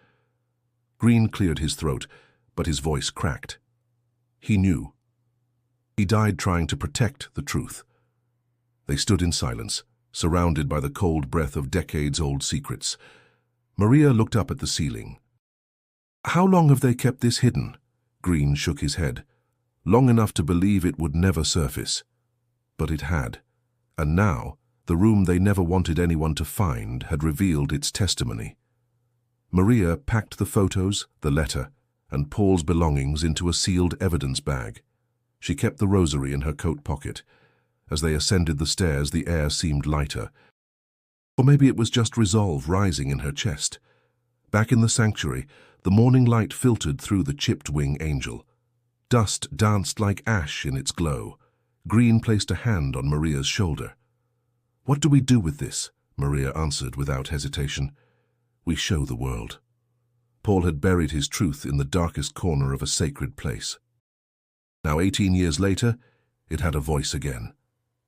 Green cleared his throat, but his voice cracked. He knew. He died trying to protect the truth. They stood in silence, surrounded by the cold breath of decades-old secrets. Maria looked up at the ceiling. "How long have they kept this hidden?" Green shook his head. "Long enough to believe it would never surface." But it had. And now, the room they never wanted anyone to find had revealed its testimony. Maria packed the photos, the letter, and Paul's belongings into a sealed evidence bag. She kept the rosary in her coat pocket. As they ascended the stairs, the air seemed lighter. Or maybe it was just resolve rising in her chest. Back in the sanctuary, the morning light filtered through the chipped wing angel. Dust danced like ash in its glow. Green placed a hand on Maria's shoulder. "What do we do with this?" Maria answered without hesitation. "We show the world." Paul had buried his truth in the darkest corner of a sacred place. Now, 18 years later, it had a voice again.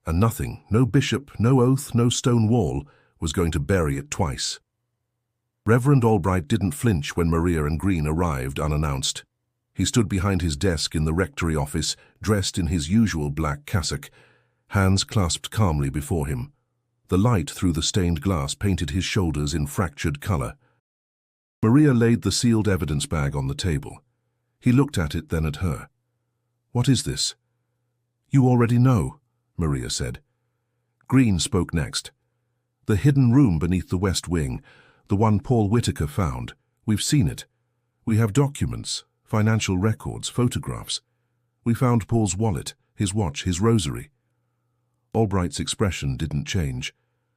And nothing, no bishop, no oath, no stone wall, was going to bury it twice. Reverend Albright didn't flinch when Maria and Green arrived unannounced. He stood behind his desk in the rectory office, dressed in his usual black cassock, hands clasped calmly before him. The light through the stained glass painted his shoulders in fractured color. Maria laid the sealed evidence bag on the table. He looked at it, then at her. "What is this?" "You already know," Maria said. Green spoke next. "The hidden room beneath the west wing, the one Paul Whitaker found. We've seen it. We have documents, financial records, photographs. We found Paul's wallet, his watch, his rosary." Albright's expression didn't change,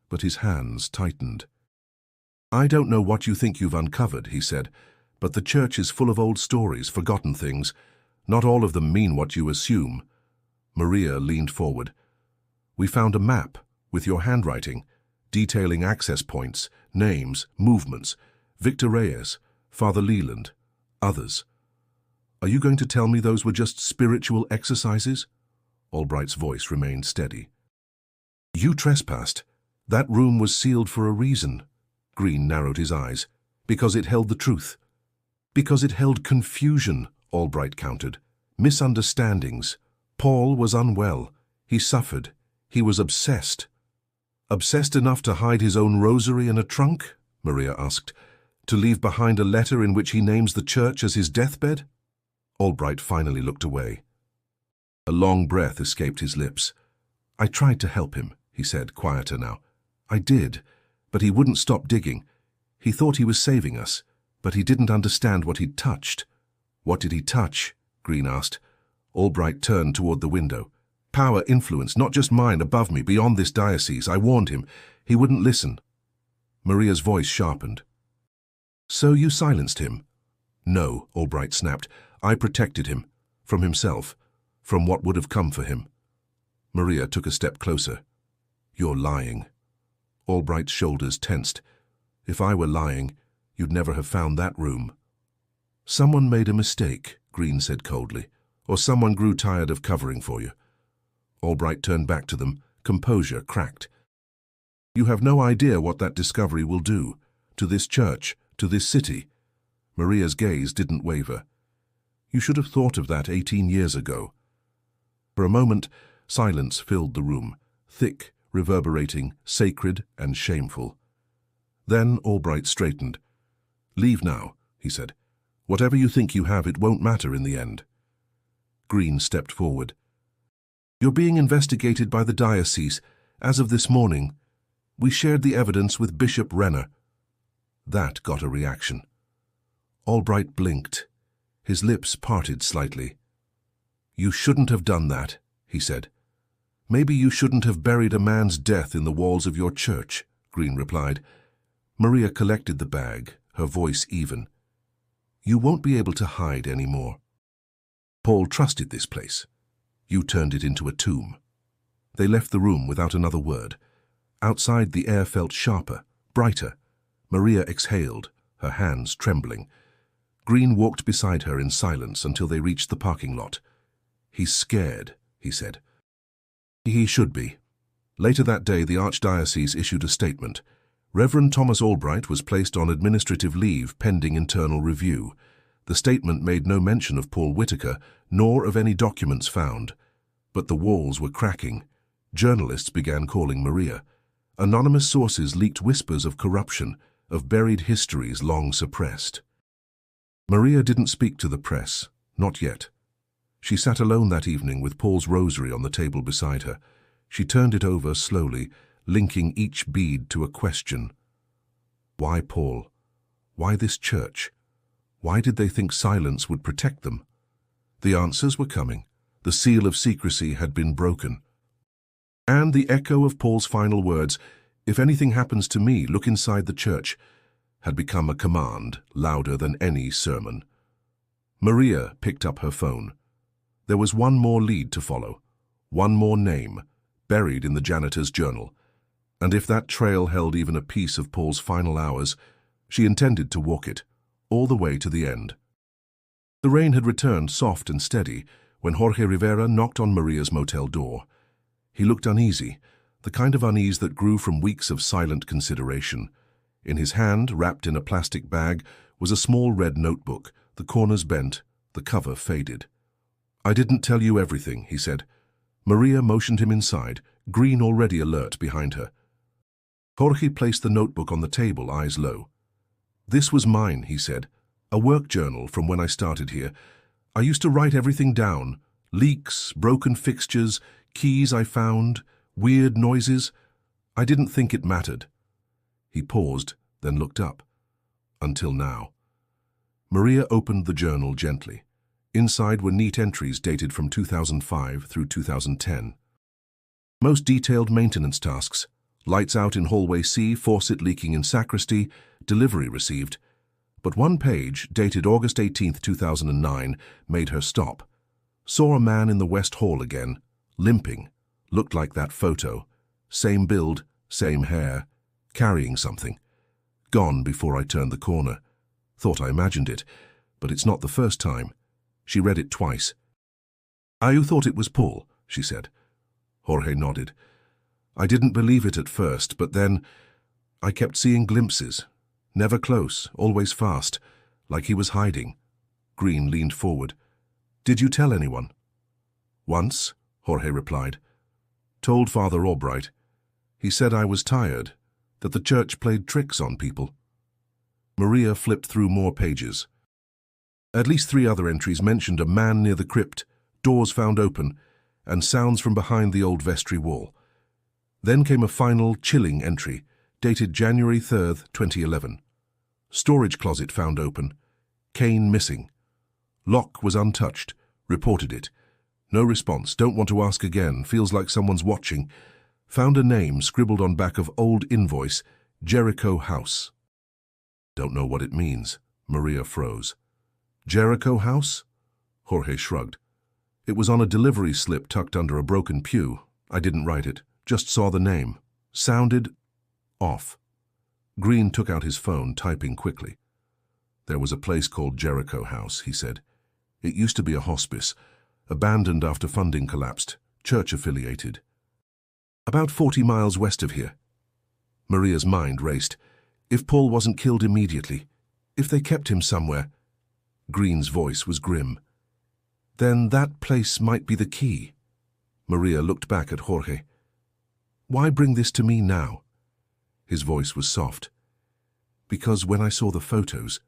but his hands tightened. "I don't know what you think you've uncovered," he said, "but the church is full of old stories, forgotten things. Not all of them mean what you assume." Maria leaned forward. "We found a map, with your handwriting, detailing access points, names, movements, Victor Reyes, Father Leland, others. Are you going to tell me those were just spiritual exercises?" Albright's voice remained steady. "You trespassed. That room was sealed for a reason." Green narrowed his eyes. "Because it held the truth." "Because it held confusion," Albright countered. "Misunderstandings. Paul was unwell. He suffered. He was obsessed." "Obsessed enough to hide his own rosary in a trunk?" Maria asked. "To leave behind a letter in which he names the church as his deathbed?" Albright finally looked away. A long breath escaped his lips. "I tried to help him," he said, quieter now. "I did, but he wouldn't stop digging. He thought he was saving us, but he didn't understand what he'd touched." "What did he touch?" Green asked. Albright turned toward the window. "Power, influence, not just mine, above me, beyond this diocese. I warned him. He wouldn't listen." Maria's voice sharpened. "So you silenced him?" "No," Albright snapped. "I protected him. From himself. From what would have come for him." Maria took a step closer. "You're lying." Albright's shoulders tensed. "If I were lying, you'd never have found that room." "Someone made a mistake," Green said coldly. "Or someone grew tired of covering for you." Albright turned back to them, composure cracked. "You have no idea what that discovery will do. To this church, to this city." Maria's gaze didn't waver. "You should have thought of that 18 years ago." For a moment, silence filled the room, thick, reverberating, sacred and shameful. Then Albright straightened. "Leave now," he said. "Whatever you think you have, it won't matter in the end." Green stepped forward. "You're being investigated by the diocese, as of this morning. We shared the evidence with Bishop Renner." That got a reaction. Albright blinked. His lips parted slightly. "You shouldn't have done that," he said. "Maybe you shouldn't have buried a man's death in the walls of your church," Green replied. Maria collected the bag, her voice even. "You won't be able to hide anymore. Paul trusted this place. You turned it into a tomb." They left the room without another word. Outside, the air felt sharper, brighter. Maria exhaled, her hands trembling. Green walked beside her in silence until they reached the parking lot. "He's scared," he said. "He should be." Later that day, the Archdiocese issued a statement. Reverend Thomas Albright was placed on administrative leave pending internal review. The statement made no mention of Paul Whitaker, nor of any documents found. But the walls were cracking. Journalists began calling Maria. Anonymous sources leaked whispers of corruption, of buried histories long suppressed. Maria didn't speak to the press, not yet. She sat alone that evening with Paul's rosary on the table beside her. She turned it over slowly, linking each bead to a question. Why Paul? Why this church? Why did they think silence would protect them? The answers were coming. The seal of secrecy had been broken. And the echo of Paul's final words, "If anything happens to me, look inside the church," had become a command louder than any sermon. Maria picked up her phone. There was one more lead to follow, one more name, buried in the janitor's journal. And if that trail held even a piece of Paul's final hours, she intended to walk it, all the way to the end. The rain had returned soft and steady when Jorge Rivera knocked on Maria's motel door. He looked uneasy, the kind of unease that grew from weeks of silent consideration. In his hand, wrapped in a plastic bag, was a small red notebook, the corners bent, the cover faded. "I didn't tell you everything," he said. Maria motioned him inside, Green already alert behind her. Jorge placed the notebook on the table, eyes low. "This was mine," he said. "A work journal from when I started here. I used to write everything down. Leaks, broken fixtures, keys I found, weird noises. I didn't think it mattered." He paused, then looked up. "Until now." Maria opened the journal gently. Inside were neat entries dated from 2005 through 2010. Most detailed maintenance tasks. Lights out in hallway C, faucet leaking in sacristy, delivery received. But one page, dated August 18, 2009, made her stop. Saw a man in the West Hall again, limping. Looked like that photo. Same build, same hair, carrying something. Gone before I turned the corner. Thought I imagined it, but it's not the first time. She read it twice. "You thought it was Paul," she said. Jorge nodded. "I didn't believe it at first, but then I kept seeing glimpses. Never close, always fast, like he was hiding." Green leaned forward. "Did you tell anyone?" "Once," Jorge replied. "Told Father Albright. He said I was tired, that the church played tricks on people." Maria flipped through more pages. At least 3 other entries mentioned a man near the crypt, doors found open, and sounds from behind the old vestry wall. Then came a final, chilling entry, dated January 3rd, 2011. Storage closet found open. Kane missing. Lock was untouched. Reported it. No response. Don't want to ask again. Feels like someone's watching. Found a name scribbled on back of old invoice. Jericho House. Don't know what it means. Maria froze. Jericho House? Jorge shrugged. It was on a delivery slip tucked under a broken pew. I didn't write it. Just saw the name. Sounded off. Green took out his phone, typing quickly. "There was a place called Jericho House," he said. "It used to be a hospice, abandoned after funding collapsed, church-affiliated. About 40 miles west of here." Maria's mind raced. If Paul wasn't killed immediately, if they kept him somewhere. Green's voice was grim. "Then that place might be the key." Maria looked back at Jorge. "Why bring this to me now?" His voice was soft. "Because when I saw the photos,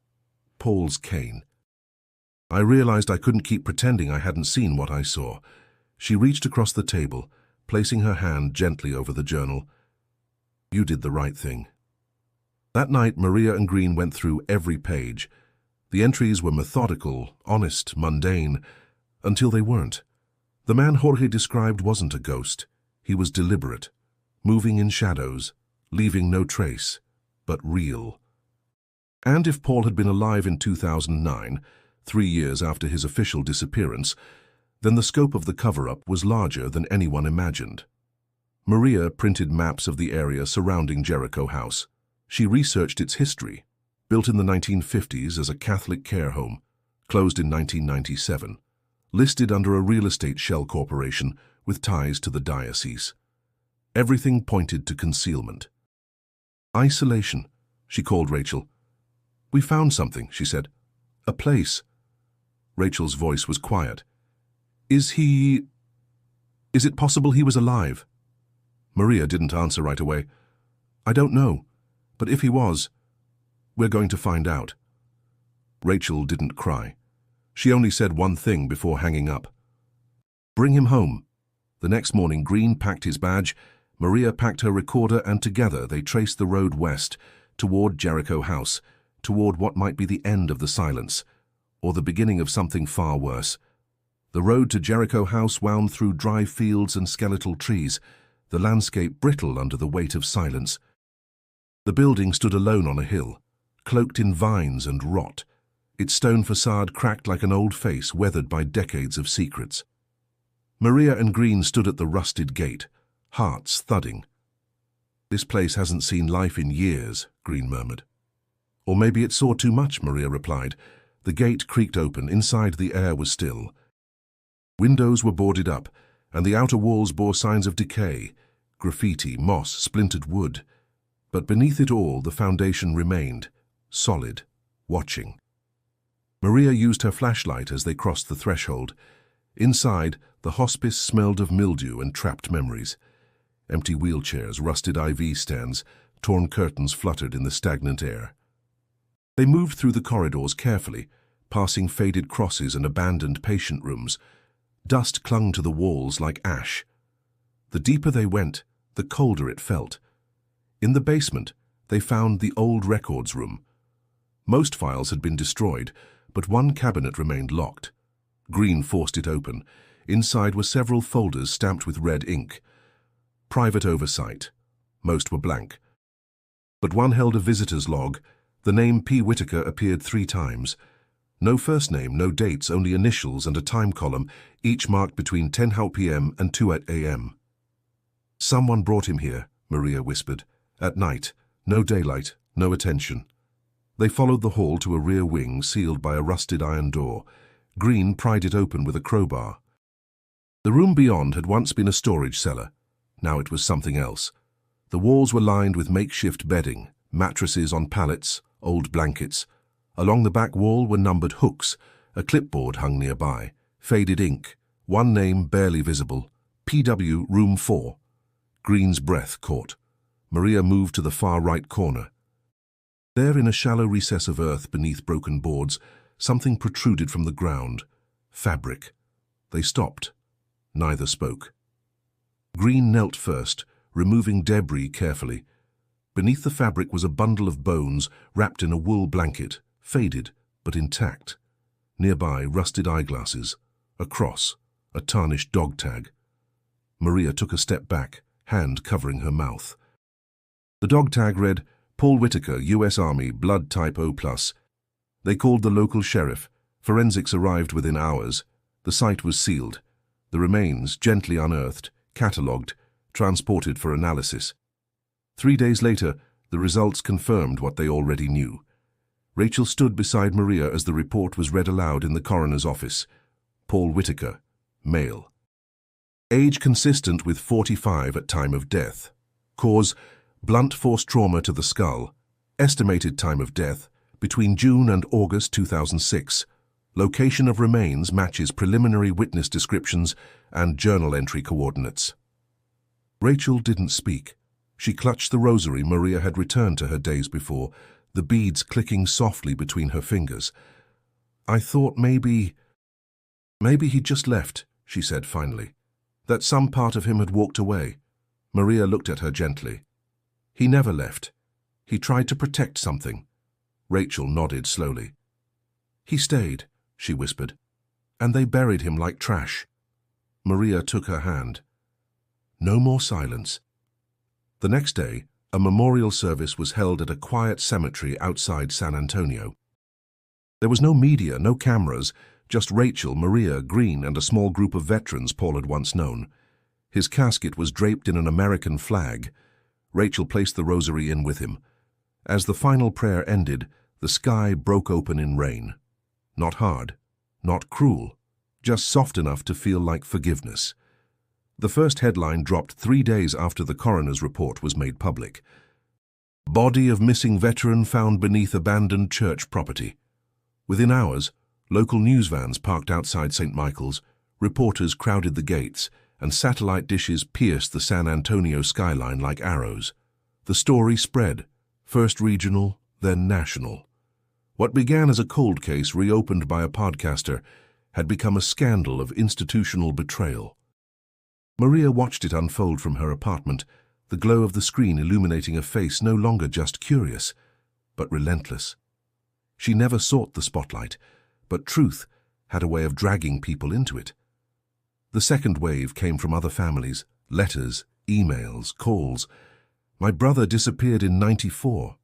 Paul's Kane. I realized I couldn't keep pretending I hadn't seen what I saw." She reached across the table, placing her hand gently over the journal. "You did the right thing." That night, Maria and Green went through every page. The entries were methodical, honest, mundane, until they weren't. The man Jorge described wasn't a ghost. He was deliberate, moving in shadows, leaving no trace, but real. And if Paul had been alive in 2009, 3 years after his official disappearance, then the scope of the cover-up was larger than anyone imagined. Maria printed maps of the area surrounding Jericho House. She researched its history, built in the 1950s as a Catholic care home, closed in 1997, listed under a real estate shell corporation with ties to the diocese. Everything pointed to concealment. Isolation, she called Rachel. "We found something," she said. "A place." Rachel's voice was quiet. Is it possible he was alive?" Maria didn't answer right away. "I don't know, but if he was, we're going to find out." Rachel didn't cry. She only said one thing before hanging up. "Bring him home." The next morning, Green packed his badge, Maria packed her recorder, and together they traced the road west, toward Jericho House, toward what might be the end of the silence, or the beginning of something far worse. The road to Jericho House wound through dry fields and skeletal trees, the landscape brittle under the weight of silence. The building stood alone on a hill, cloaked in vines and rot, its stone facade cracked like an old face weathered by decades of secrets. Maria and Green stood at the rusted gate, hearts thudding. "This place hasn't seen life in years," Green murmured. "Or maybe it saw too much," Maria replied. The gate creaked open. Inside, the air was still. Windows were boarded up, and the outer walls bore signs of decay, graffiti, moss, splintered wood. But beneath it all, the foundation remained, solid, watching. Maria used her flashlight as they crossed the threshold. Inside, the hospice smelled of mildew and trapped memories. Empty wheelchairs, rusted IV stands, torn curtains fluttered in the stagnant air. They moved through the corridors carefully, passing faded crosses and abandoned patient rooms. Dust clung to the walls like ash. The deeper they went, the colder it felt. In the basement, they found the old records room. Most files had been destroyed, but one cabinet remained locked. Green forced it open. Inside were several folders stamped with red ink. Private oversight. Most were blank. But one held a visitor's log. The name P. Whitaker appeared 3 times. No first name, no dates, only initials and a time column, each marked between 10 p.m. and 2 a.m. "Someone brought him here," Maria whispered. "At night. No daylight, no attention." They followed the hall to a rear wing sealed by a rusted iron door. Green pried it open with a crowbar. The room beyond had once been a storage cellar. Now it was something else. The walls were lined with makeshift bedding, mattresses on pallets, old blankets. Along the back wall were numbered hooks. A clipboard hung nearby. Faded ink. One name barely visible. PW Room 4. Green's breath caught. Maria moved to the far right corner. There, in a shallow recess of earth beneath broken boards, something protruded from the ground. Fabric. They stopped. Neither spoke. Green knelt first, removing debris carefully. Beneath the fabric was a bundle of bones wrapped in a wool blanket, faded but intact. Nearby, rusted eyeglasses, a cross, a tarnished dog tag. Maria took a step back, hand covering her mouth. The dog tag read, "Paul Whitaker, U.S. Army, blood type O+. They called the local sheriff. Forensics arrived within hours. The site was sealed. The remains, gently unearthed, catalogued, transported for analysis. 3 days later, the results confirmed what they already knew. Rachel stood beside Maria as the report was read aloud in the coroner's office. Paul Whitaker, male. Age consistent with 45 at time of death. Cause, blunt force trauma to the skull. Estimated time of death, between June and August 2006. Location of remains matches preliminary witness descriptions and journal entry coordinates. Rachel didn't speak. She clutched the rosary Maria had returned to her days before, the beads clicking softly between her fingers. "I thought maybe he'd just left," she said finally. "That some part of him had walked away." Maria looked at her gently. "He never left. He tried to protect something. Rachel nodded slowly. He stayed, she whispered, and they buried him like trash. Maria took her hand. No more silence. The next day, a memorial service was held at a quiet cemetery outside San Antonio. There was no media, no cameras, just Rachel, Maria, Green, and a small group of veterans Paul had once known. His casket was draped in an American flag. Rachel placed the rosary in with him. As the final prayer ended, the sky broke open in rain. Not hard, not cruel, just soft enough to feel like forgiveness. The first headline dropped 3 days after the coroner's report was made public. Body of missing veteran found beneath abandoned church property. Within hours, local news vans parked outside St. Michael's, reporters crowded the gates, and satellite dishes pierced the San Antonio skyline like arrows. The story spread, first regional, then national. What began as a cold case reopened by a podcaster had become a scandal of institutional betrayal. Maria watched it unfold from her apartment, the glow of the screen illuminating a face no longer just curious, but relentless. She never sought the spotlight, but truth had a way of dragging people into it. The second wave came from other families, letters, emails, calls. My brother disappeared in '94.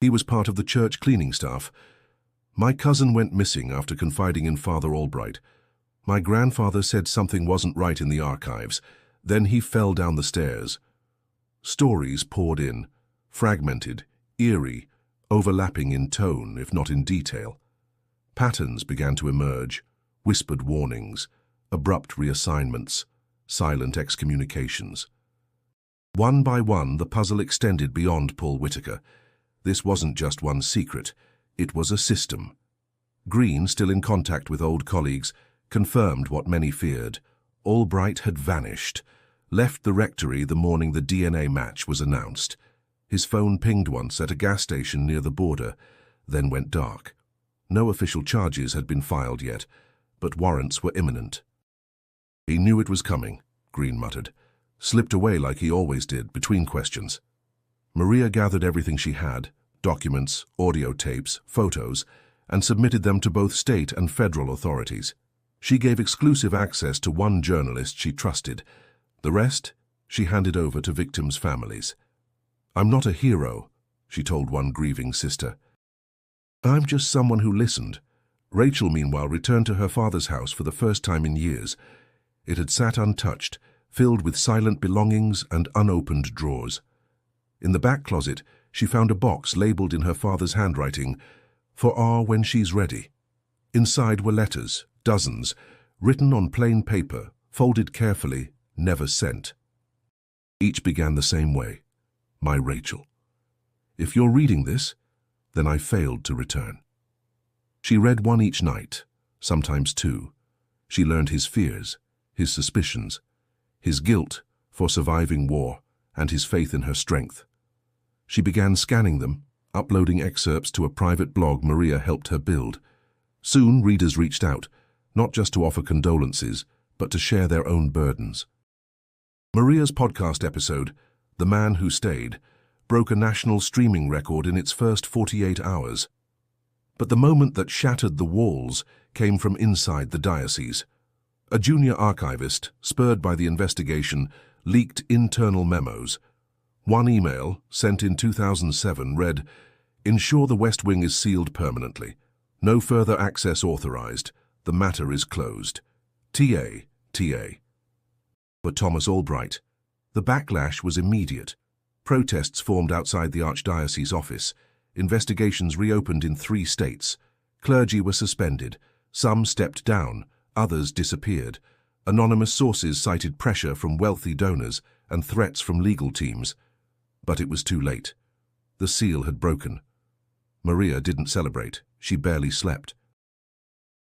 He was part of the church cleaning staff. My cousin went missing after confiding in Father Albright. My grandfather said something wasn't right in the archives. Then he fell down the stairs. Stories poured in, fragmented, eerie, overlapping in tone, if not in detail. Patterns began to emerge, whispered warnings, abrupt reassignments, silent excommunications. One by one, the puzzle extended beyond Paul Whitaker. This wasn't just one secret, it was a system. Green, still in contact with old colleagues, confirmed what many feared. Albright had vanished, left the rectory the morning the DNA match was announced. His phone pinged once at a gas station near the border, then went dark. No official charges had been filed yet, but warrants were imminent. He knew it was coming, Green muttered, slipped away like he always did, between questions. Maria gathered everything she had, documents, audio tapes, photos, and submitted them to both state and federal authorities. She gave exclusive access to one journalist she trusted. The rest, she handed over to victims' families. I'm not a hero, she told one grieving sister. I'm just someone who listened. Rachel, meanwhile, returned to her father's house for the first time in years. It had sat untouched, filled with silent belongings and unopened drawers. In the back closet, she found a box labeled in her father's handwriting, "For R when she's ready." Inside were letters, dozens, written on plain paper, folded carefully, never sent. Each began the same way. My Rachel. If you're reading this, then I failed to return. She read one each night, sometimes two. She learned his fears, his suspicions, his guilt for surviving war, and his faith in her strength. She began scanning them, uploading excerpts to a private blog Maria helped her build. Soon readers reached out, not just to offer condolences, but to share their own burdens. Maria's podcast episode, The Man Who Stayed, broke a national streaming record in its first 48 hours. But the moment that shattered the walls came from inside the diocese. A junior archivist, spurred by the investigation, leaked internal memos. One email, sent in 2007, read, "Ensure the West Wing is sealed permanently. No further access authorized. The matter is closed. TA, TA." But Thomas Albright. The backlash was immediate. Protests formed outside the Archdiocese office. Investigations reopened in 3 states. Clergy were suspended. Some stepped down. Others disappeared. Anonymous sources cited pressure from wealthy donors and threats from legal teams. But it was too late. The seal had broken. Maria didn't celebrate. She barely slept.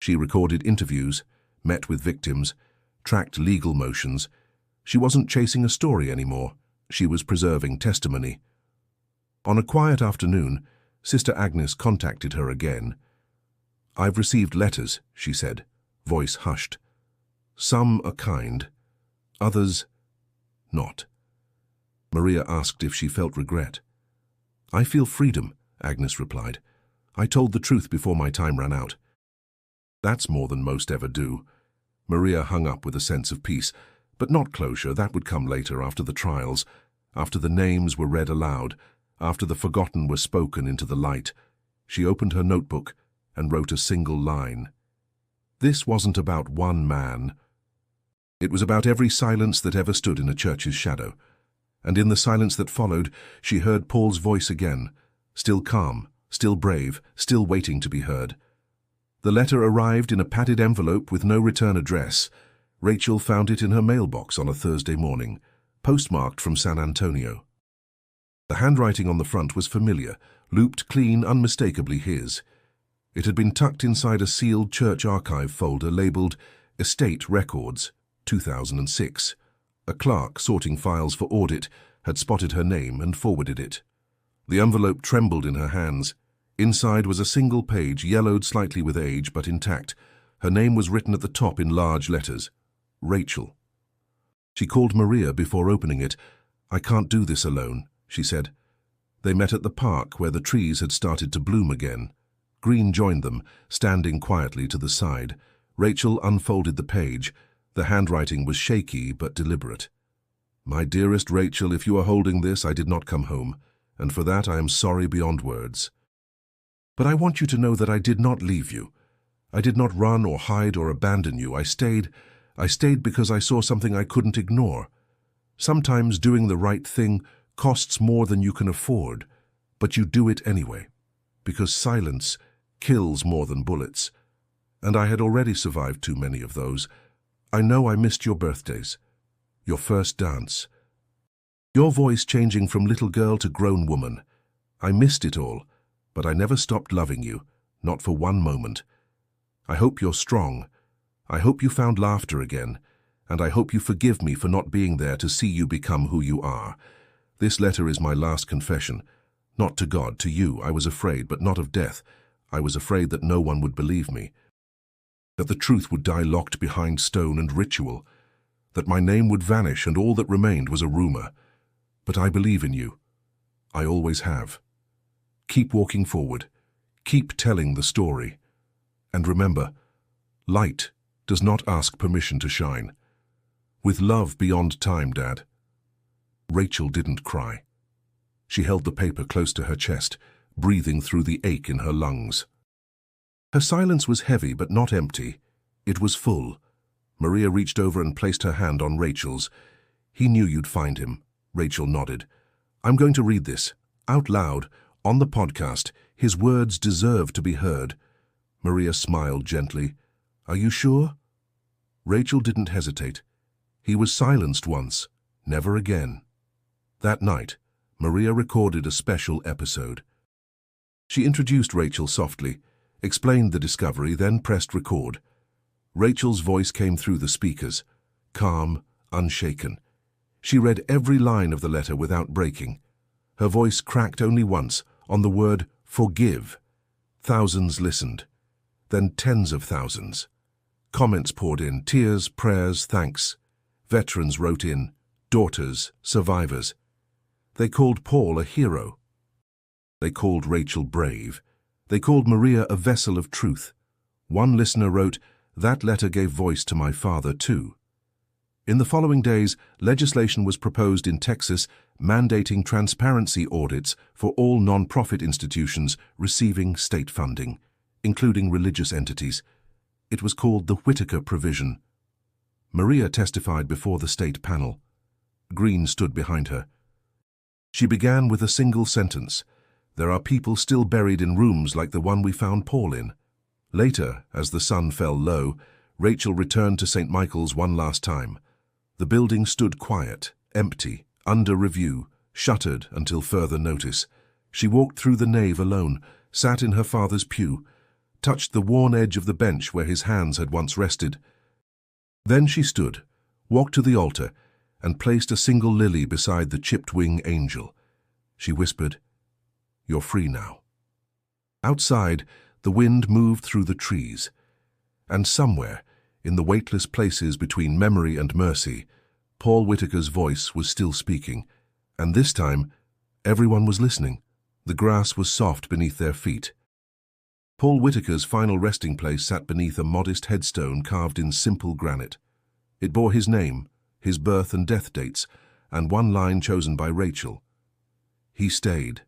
She recorded interviews, met with victims, tracked legal motions. She wasn't chasing a story anymore. She was preserving testimony. On a quiet afternoon, Sister Agnes contacted her again. "I've received letters," she said, voice hushed. "Some are kind, others not." Maria asked if she felt regret. "I feel freedom," Agnes replied. "I told the truth before my time ran out." "That's more than most ever do." Maria hung up with a sense of peace, but not closure. That would come later, after the trials, after the names were read aloud, after the forgotten were spoken into the light. She opened her notebook and wrote a single line. This wasn't about one man. It was about every silence that ever stood in a church's shadow. And in the silence that followed, she heard Paul's voice again, still calm, still brave, still waiting to be heard. The letter arrived in a padded envelope with no return address. Rachel found it in her mailbox on a Thursday morning, postmarked from San Antonio. The handwriting on the front was familiar, looped clean, unmistakably his. It had been tucked inside a sealed church archive folder labeled Estate Records, 2006. A clerk sorting files for audit had spotted her name and forwarded it. The envelope trembled in her hands. Inside was a single page, yellowed slightly with age, but intact. Her name was written at the top in large letters. Rachel. She called Maria before opening it. "I can't do this alone," she said. They met at the park where the trees had started to bloom again. Green joined them, standing quietly to the side. Rachel unfolded the page. The handwriting was shaky but deliberate. "My dearest Rachel, if you are holding this, I did not come home, and for that I am sorry beyond words. But I want you to know that I did not leave you. I did not run or hide or abandon you. I stayed because I saw something I couldn't ignore. Sometimes doing the right thing costs more than you can afford, but you do it anyway, because silence kills more than bullets. And I had already survived too many of those. I know I missed your birthdays, your first dance, your voice changing from little girl to grown woman. I missed it all, but I never stopped loving you, not for one moment. I hope you're strong. I hope you found laughter again, and I hope you forgive me for not being there to see you become who you are. This letter is my last confession. Not to God, to you. I was afraid, but not of death. I was afraid that no one would believe me, that the truth would die locked behind stone and ritual, that my name would vanish and all that remained was a rumor. But I believe in you. I always have. Keep walking forward. Keep telling the story. And remember, light does not ask permission to shine. With love beyond time, Dad." Rachel didn't cry. She held the paper close to her chest, breathing through the ache in her lungs. Her silence was heavy but not empty. It was full. Maria reached over and placed her hand on Rachel's. "He knew you'd find him." Rachel nodded. "I'm going to read this, out loud, on the podcast. His words deserve to be heard." Maria smiled gently. "Are you sure?" Rachel didn't hesitate. He was silenced once, never again. That night, Maria recorded a special episode. She introduced Rachel softly, explained the discovery, then pressed record. Rachel's voice came through the speakers, calm, unshaken. She read every line of the letter without breaking. Her voice cracked only once, on the word forgive. Thousands listened, then tens of thousands. Comments poured in, tears, prayers, thanks. Veterans wrote in, daughters, survivors. They called Paul a hero. They called Rachel brave. They called Maria a vessel of truth. One listener wrote, "That letter gave voice to my father too." In the following days, legislation was proposed in Texas mandating transparency audits for all non-profit institutions receiving state funding, including religious entities. It was called the Whitaker Provision. Maria testified before the state panel. Green stood behind her. She began with a single sentence. "There are people still buried in rooms like the one we found Paul in." Later, as the sun fell low, Rachel returned to St. Michael's one last time. The building stood quiet, empty, under review, shuttered until further notice. She walked through the nave alone, sat in her father's pew, touched the worn edge of the bench where his hands had once rested. Then she stood, walked to the altar, and placed a single lily beside the chipped-wing angel. She whispered, "You're free now." Outside, the wind moved through the trees, and somewhere, in the weightless places between memory and mercy, Paul Whitaker's voice was still speaking, and this time, everyone was listening. The grass was soft beneath their feet. Paul Whitaker's final resting place sat beneath a modest headstone carved in simple granite. It bore his name, his birth and death dates, and one line chosen by Rachel. He stayed.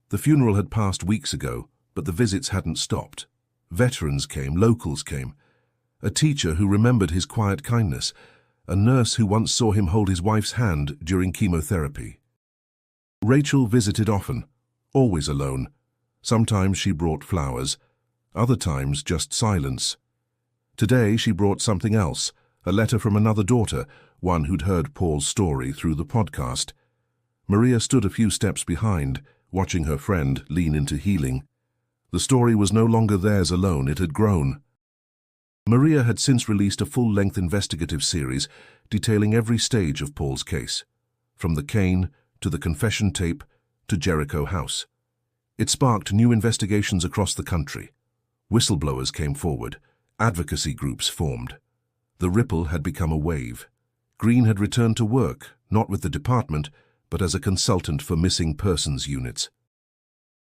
The funeral had passed weeks ago, but the visits hadn't stopped. Veterans came, locals came. A teacher who remembered his quiet kindness, a nurse who once saw him hold his wife's hand during chemotherapy. Rachel visited often, always alone. Sometimes she brought flowers, other times just silence. Today she brought something else, a letter from another daughter, one who'd heard Paul's story through the podcast. Maria stood a few steps behind, watching her friend lean into healing. The story was no longer theirs alone, it had grown. Maria had since released a full-length investigative series detailing every stage of Paul's case, from the cane to the confession tape to Jericho House. It sparked new investigations across the country. Whistleblowers came forward, advocacy groups formed. The ripple had become a wave. Green had returned to work, not with the department, but as a consultant for missing persons units.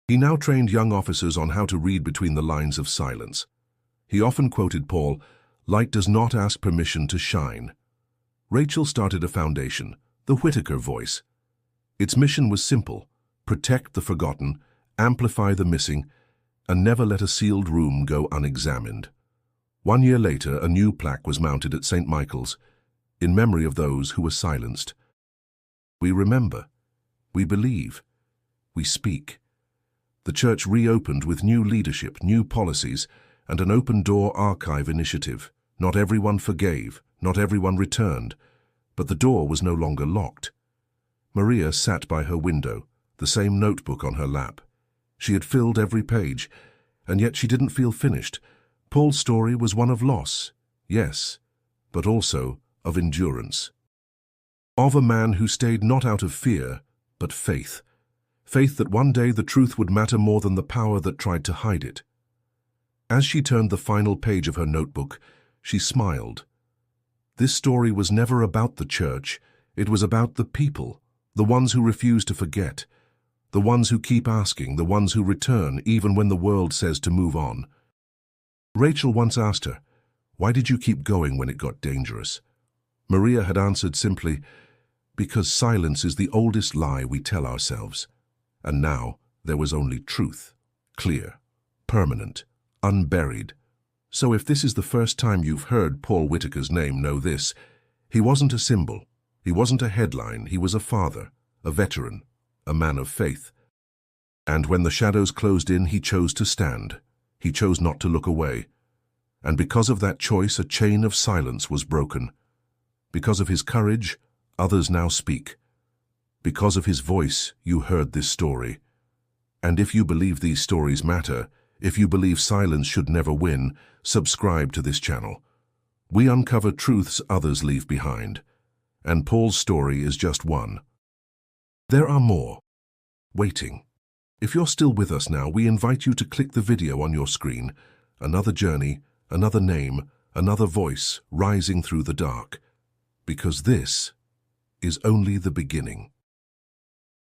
He now trained young officers on how to read between the lines of silence. He often quoted Paul, "Light does not ask permission to shine." Rachel started a foundation, the Whitaker Voice. Its mission was simple: protect the forgotten, amplify the missing, and never let a sealed room go unexamined. 1 year later, a new plaque was mounted at St. Michael's, in memory of those who were silenced. We remember, we believe, we speak. The church reopened with new leadership, new policies, and an open-door archive initiative. Not everyone forgave, not everyone returned, but the door was no longer locked. Maria sat by her window, the same notebook on her lap. She had filled every page, and yet she didn't feel finished. Paul's story was one of loss, yes, but also of endurance. Of a man who stayed not out of fear, but faith. Faith that one day the truth would matter more than the power that tried to hide it. As she turned the final page of her notebook, she smiled. This story was never about the church, it was about the people, the ones who refuse to forget, the ones who keep asking, the ones who return even when the world says to move on. Rachel once asked her, "Why did you keep going when it got dangerous?" Maria had answered simply, "Because silence is the oldest lie we tell ourselves." And now there was only truth, clear, permanent, unburied. So if this is the first time you've heard Paul Whitaker's name, know this: he wasn't a symbol, he wasn't a headline, he was a father, a veteran, a man of faith. And when the shadows closed in, he chose to stand. He chose not to look away. And because of that choice, a chain of silence was broken. Because of his courage, others now speak. Because of his voice, you heard this story. And if you believe these stories matter, if you believe silence should never win, subscribe to this channel. We uncover truths others leave behind. And Paul's story is just one. There are more. Waiting. If you're still with us now, we invite you to click the video on your screen. Another journey, another name, another voice rising through the dark. Because this is only the beginning.